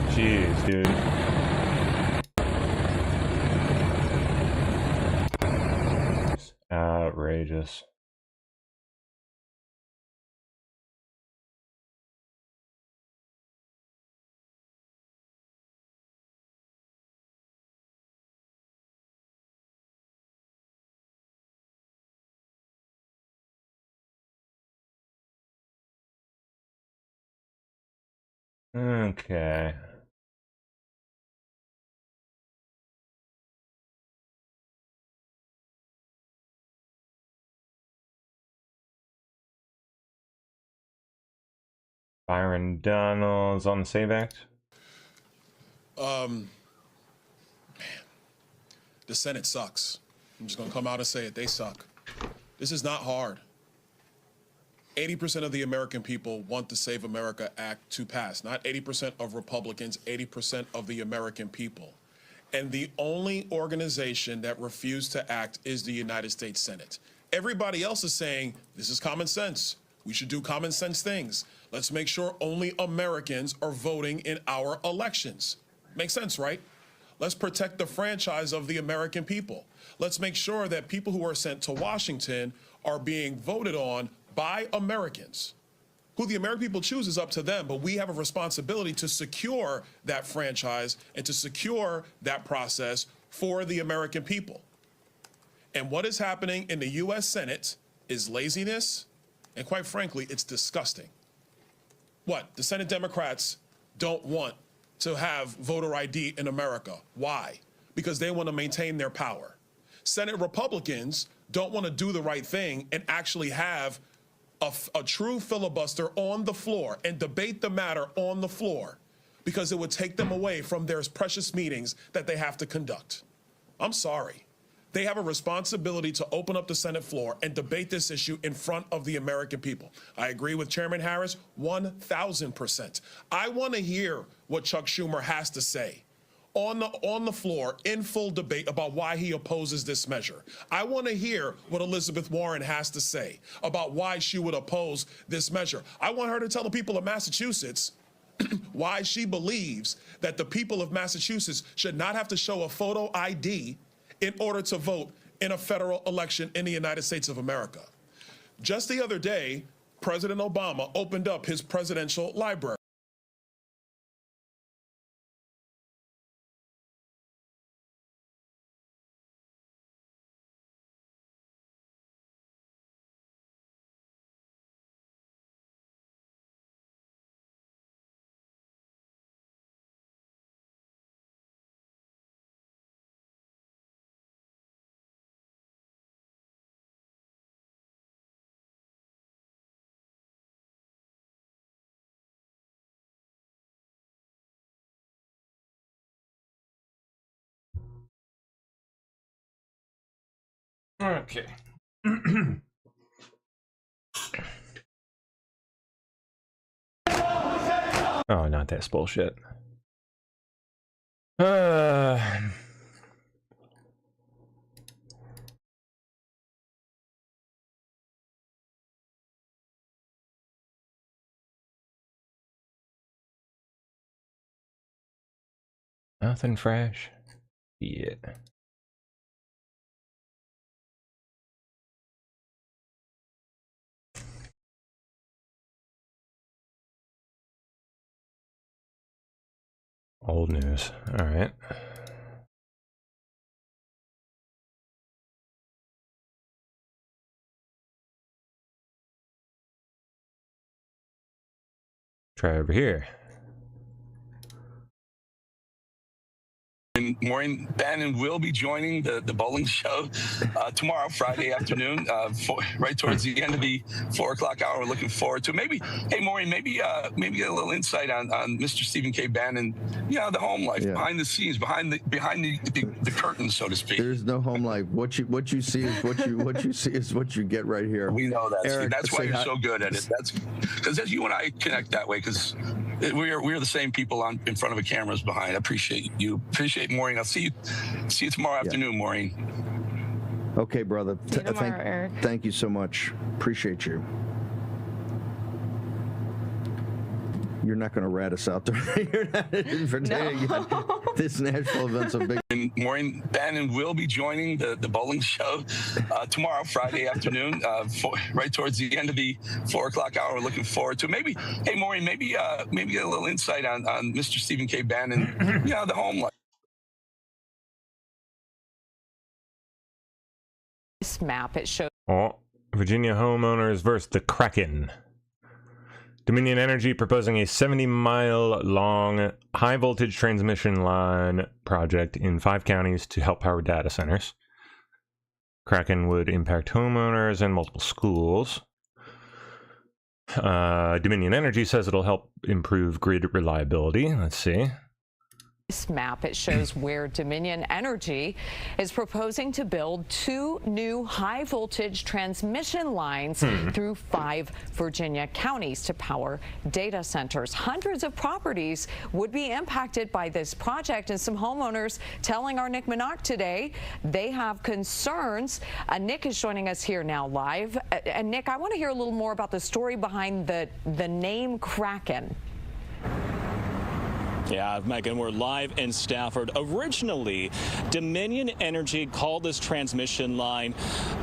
Jeez, dude. Outrageous. Okay. Byron Donalds on the Save Act. Man, the Senate sucks. I'm just gonna come out and say it, they suck. This is not hard. 80% of the American people want the Save America Act to pass. Not 80% of Republicans, 80% of the American people. And the only organization that refused to act is the United States Senate. Everybody else is saying, this is common sense. We should do common sense things. Let's make sure only Americans are voting in our elections. Makes sense, right? Let's protect the franchise of the American people. Let's make sure that people who are sent to Washington are being voted on by Americans. Who the American people choose is up to them, but we have a responsibility to secure that franchise and to secure that process for the American people. And what is happening in the U.S. Senate is laziness, and quite frankly, it's disgusting. What? The Senate Democrats don't want to have voter ID in America. Why? Because they want to maintain their power. Senate Republicans don't want to do the right thing and actually have a true filibuster on the floor and debate the matter on the floor, because it would take them away from their precious meetings that they have to conduct. I'm sorry. They have a responsibility to open up the Senate floor and debate this issue in front of the American people. I agree with Chairman Harris 1,000%. I want to hear what Chuck Schumer has to say on the floor in full debate about why he opposes this measure. I want to hear what Elizabeth Warren has to say about why she would oppose this measure. I want her to tell the people of Massachusetts why she believes that the people of Massachusetts should not have to show a photo ID in order to vote in a federal election in the United States of America. Just the other day, President Obama opened up his presidential library. Okay. Oh, not this bullshit. Nothing fresh. Yeah. Old news. All right. Try over here. And Maureen Bannon will be joining the bowling show tomorrow, Friday afternoon, right towards the end of the 4 o'clock hour. We're looking forward to it. Maybe, hey, Maureen, maybe get a little insight on Mr. Stephen K. Bannon, the home life, behind the scenes, behind the curtain, so to speak. There's no home life. What you see is what you see is what you get right here. We know that. Eric, that's why you're so good at it. That's because as you and I connect that way, because we're the same people in front of the cameras behind. I appreciate you. Appreciate Maureen. I'll see you tomorrow afternoon, Maureen. Okay, brother. Thank you so much. Appreciate you. You're not going to rat us out there. You're not This Nashville event's a big. And Maureen Bannon will be joining the bowling show tomorrow, Friday afternoon, right towards the end of the 4 o'clock hour. We're looking forward to it. Maybe, hey, Maureen, maybe get a little insight on Mr. Stephen K. Bannon, the home life. This map, it shows. Oh, Virginia homeowners versus the Kraken. Dominion Energy proposing a 70-mile long high-voltage transmission line project in 5 counties to help power data centers. Kraken would impact homeowners and multiple schools. Dominion Energy says it'll help improve grid reliability. Let's see. This map, it shows where Dominion Energy is proposing to build 2 new high-voltage transmission lines through 5 Virginia counties to power data centers. Hundreds of properties would be impacted by this project, and some homeowners telling our Nick Minock today they have concerns. Nick is joining us here now live. And Nick, I want to hear a little more about the story behind the name Kraken. Yeah, Megan, we're live in Stafford. Originally, Dominion Energy called this transmission line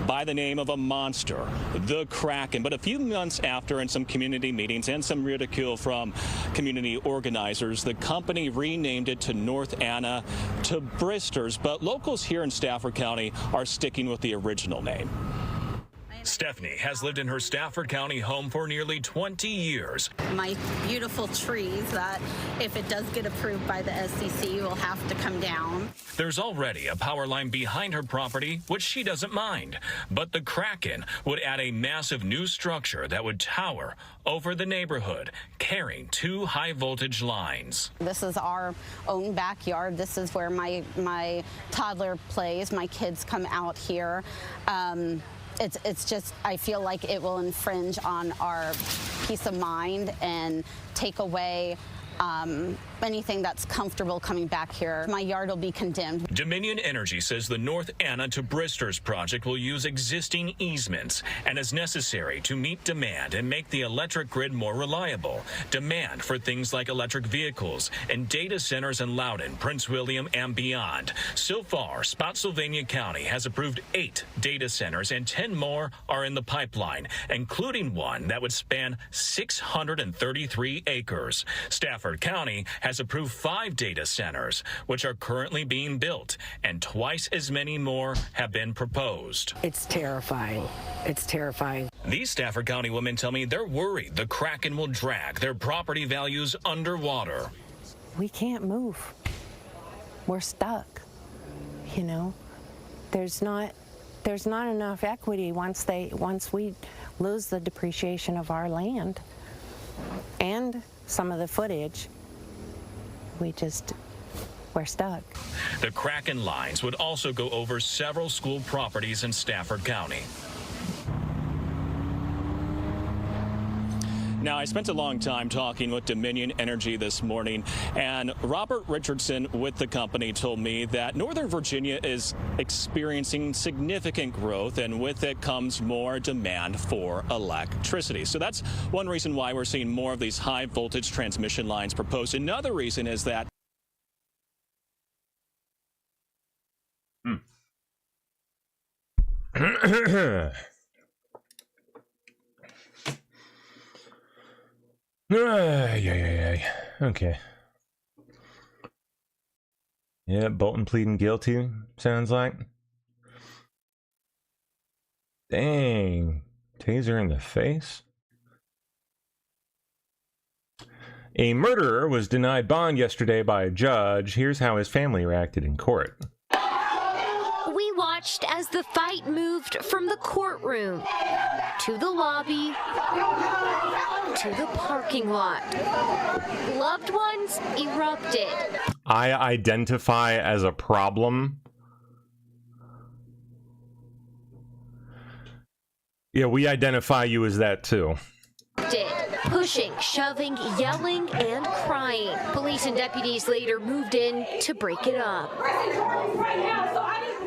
by the name of a monster, the Kraken. But a few months after, in some community meetings and some ridicule from community organizers, the company renamed it to North Anna to Bristers. But locals here in Stafford County are sticking with the original name. Stephanie has lived in her Stafford County home for nearly 20 years. My beautiful trees that, if it does get approved by the SCC, will have to come down. There's already a power line behind her property, which she doesn't mind. But the Kraken would add a massive new structure that would tower over the neighborhood, carrying 2 high-voltage lines. This is our own backyard. This is where my toddler plays. My kids come out here. It's just, I feel like it will infringe on our peace of mind and take away anything that's comfortable coming back here. My yard will be condemned. Dominion Energy says the North Anna to Bristers project will use existing easements and is necessary to meet demand and make the electric grid more reliable. Demand for things like electric vehicles and data centers in Loudoun, Prince William, and beyond. So far, Spotsylvania County has approved 8 data centers and 10 more are in the pipeline, including one that would span 633 acres. Stafford County has approved 5 data centers, which are currently being built, and twice as many more have been proposed. It's terrifying. It's terrifying. These Stafford County women tell me they're worried the Kraken will drag their property values underwater. We can't move. We're stuck. You know, there's not enough equity once we lose the depreciation of our land and some of the footage. We're stuck. The Kraken lines would also go over several school properties in Stafford County. Now, I spent a long time talking with Dominion Energy this morning, and Robert Richardson with the company told me that Northern Virginia is experiencing significant growth, and with it comes more demand for electricity. So that's one reason why we're seeing more of these high voltage transmission lines proposed. Another reason is that Okay. Yeah, Bolton pleading guilty, sounds like. Dang. Taser in the face? A murderer was denied bond yesterday by a judge. Here's how his family reacted in court. We watched as the fight moved from the courtroom to the lobby to the parking lot. Loved ones erupted. I identify as a problem. Yeah, we identify you as that too. Pushing, shoving, yelling, and crying. Police and deputies later moved in to break it up.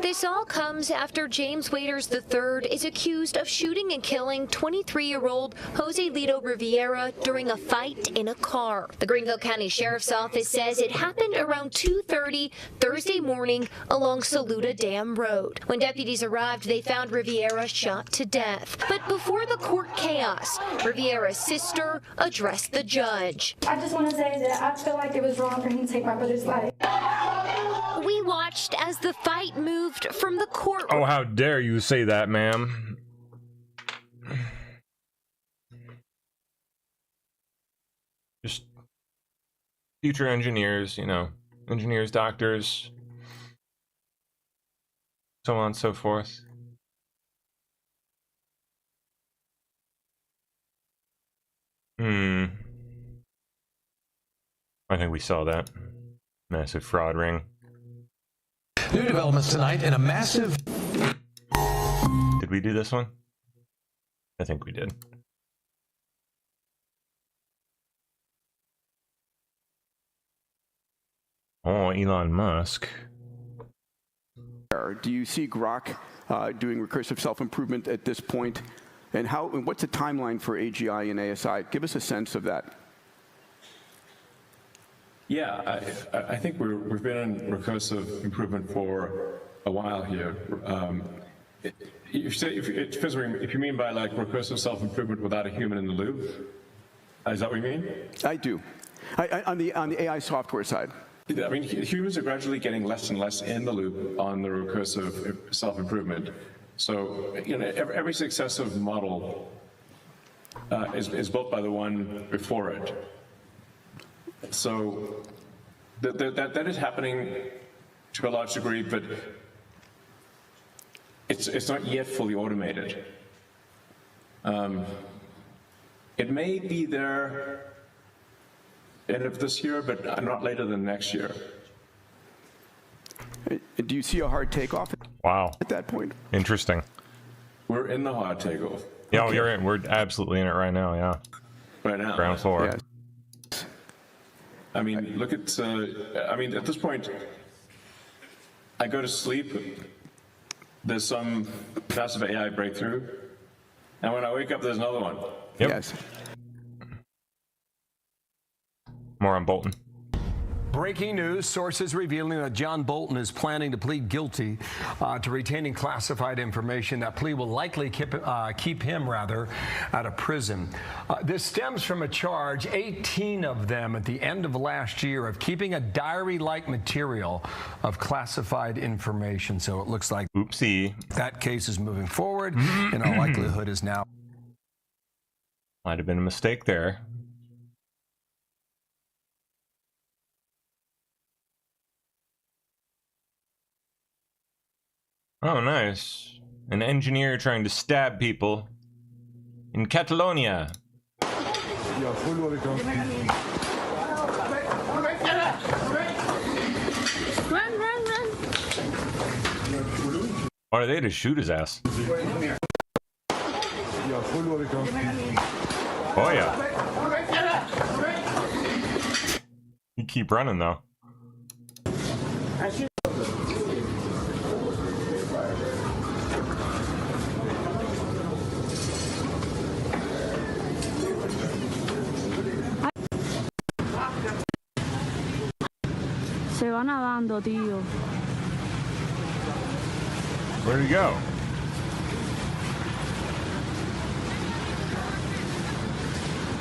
This all comes after James Waiters III is accused of shooting and killing 23-year-old Jose Lito Riviera during a fight in a car. The Greenville County Sheriff's Office says it happened around 2:30 Thursday morning along Saluda Dam Road. When deputies arrived, they found Riviera shot to death. But before the court chaos, Riviera's sister addressed the judge. I just want to say that I feel like it was wrong for him to take my brother's life. We watched as the fight moved from the courtroom. Oh, how dare you say that, ma'am. Just future engineers, you know, engineers, doctors, so on and so forth. I think we saw that. Massive fraud ring. New developments tonight in a massive... Did we do this one? I think we did. Oh, Elon Musk. Do you see Grok doing recursive self-improvement at this point? And what's the timeline for AGI and ASI? Give us a sense of that. Yeah, I think we've been in recursive improvement for a while here. If you mean by like recursive self-improvement without a human in the loop, is that what you mean? I do. On the AI software side. I mean, humans are gradually getting less and less in the loop on the recursive self-improvement. So, you know, every successive model is built by the one before it. So that is happening to a large degree, but it's not yet fully automated. It may be there end of this year, but not later than next year. Do you see a hard takeoff? Wow. At that point. Interesting. We're in the hard takeoff. Yeah, okay. You're in. We're absolutely in it right now. Yeah. Right now. Ground floor. Yeah. I mean, look at. I mean, at this point, I go to sleep. There's some massive AI breakthrough, and when I wake up, there's another one. Yep. Yes. More on Bolton. Breaking news, sources revealing that John Bolton is planning to plead guilty to retaining classified information. That plea will likely keep him out of prison. This stems from a charge, 18 of them at the end of last year, of keeping a diary-like material of classified information. So it looks like oopsie, that case is moving forward. In all likelihood is now. Might have been a mistake there. Oh, nice. An engineer trying to stab people in Catalonia. Run, run, run. Why are they to shoot his ass? Oh, yeah. You keep running, though. Se va nadando, tío. Where'd he go?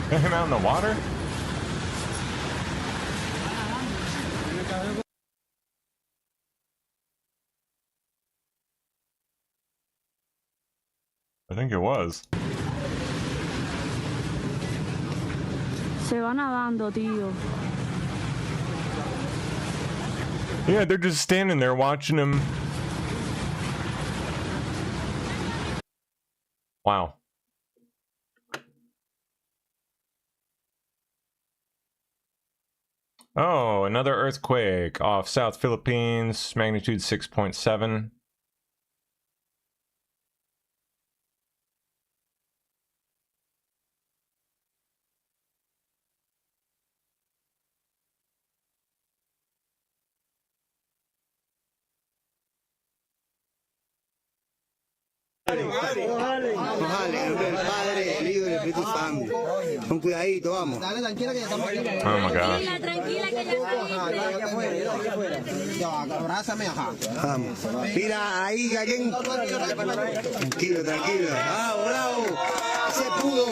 Got him out in the water? I think it was. Se va nadando, tío. Yeah, they're just standing there watching him. Wow. Oh, another earthquake off South Philippines, magnitude 6.7. Padre, el Hijo y el Espíritu Santo. Con cuidadito, vamos. Dale, tranquila que ya estamos aquí. Oh my gosh. Tranquila que ya está. Abrázame, ajá. Vamos. Mira, ahí, alguien. Tranquilo, tranquilo. Bravo, bravo. Se pudo.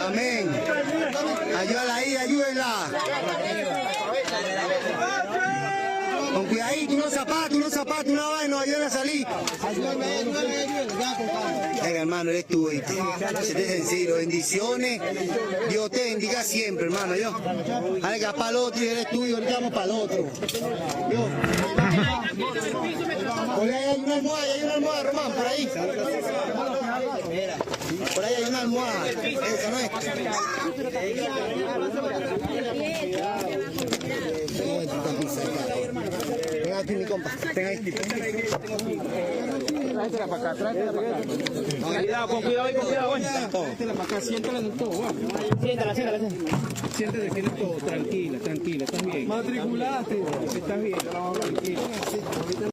Amén. Ayúdala ahí, ayúdenla. Con cuidadito, unos zapatos, una vaina, ayúdala a salir. Venga, hermano, eres tú, ¿viste? Sé sencillo, bendiciones. Dios te bendiga siempre, hermano. Yo. Dale que para el otro y eres tú y ahorita vamos para el otro. Por ahí hay una almohada, Román, por ahí. Por ahí hay una almohada. Esa no es. compa. Tenga ahí. Tráetela para acá, tráetela para acá. Con cuidado, tráetela para acá, siéntala en el todo, va. Siéntala. Siéntese que en el todo, tranquila, estás bien. Matriculaste, estás bien, tranquila.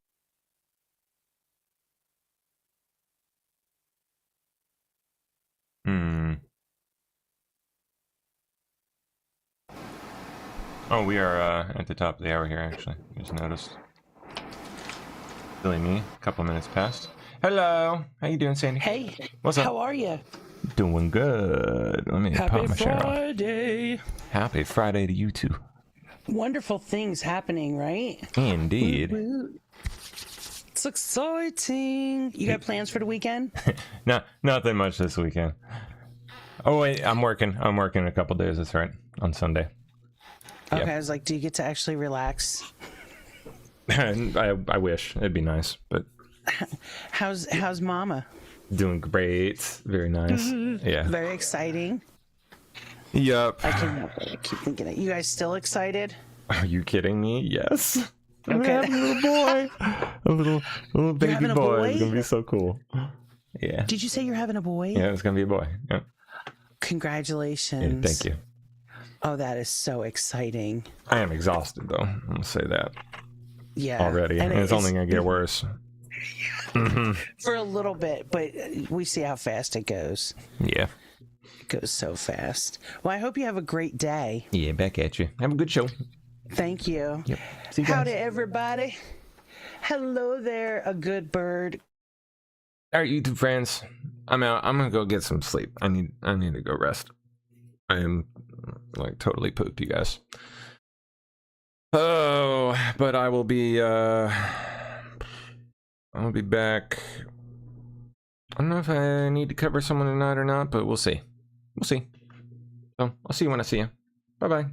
Oh, we are at the top of the hour here, actually. Just noticed. Silly me. A couple minutes past. Hello. How you doing, Sandy? Hey. What's up? How are you? Doing good. Let me pop Happy my shirt off. Friday. Happy Friday to you too. Wonderful things happening, right? Indeed. Woot, woot. It's exciting. You got plans for the weekend? Nothing much this weekend. Oh wait, I'm working a couple days. That's right. On Sunday. Okay, Yep. I was like, do you get to actually relax? I wish it'd be nice, but How's Mama? doing great. Very nice. Yeah. Very exciting. Yep. I keep thinking it. You guys still excited? Are you kidding me? Yes. I'm Okay. having a little boy. A little baby having a boy. boy? It's gonna be so cool. Yeah. Did you say you're having a boy? Yeah, it's gonna be a boy. Yeah. Congratulations. Yeah, thank you. Oh, that is so exciting. I am exhausted though. I'm gonna say that Yeah. already, and it's only gonna get worse. For a little bit, but we see how fast it goes. Yeah. It goes so fast. Well, I hope you have a great day. Yeah. Back at you. Have a good show. Thank you. Yep. See you Howdy, guys. everybody. Hello there, a good bird. All right, YouTube friends. I'm out. I'm gonna go get some sleep. I need to go rest. I am like totally pooped, you guys. Oh, but I will be I'll be back. I don't know if I need to cover someone tonight or not, but we'll see. We'll see. So I'll see you when I see you. Bye bye.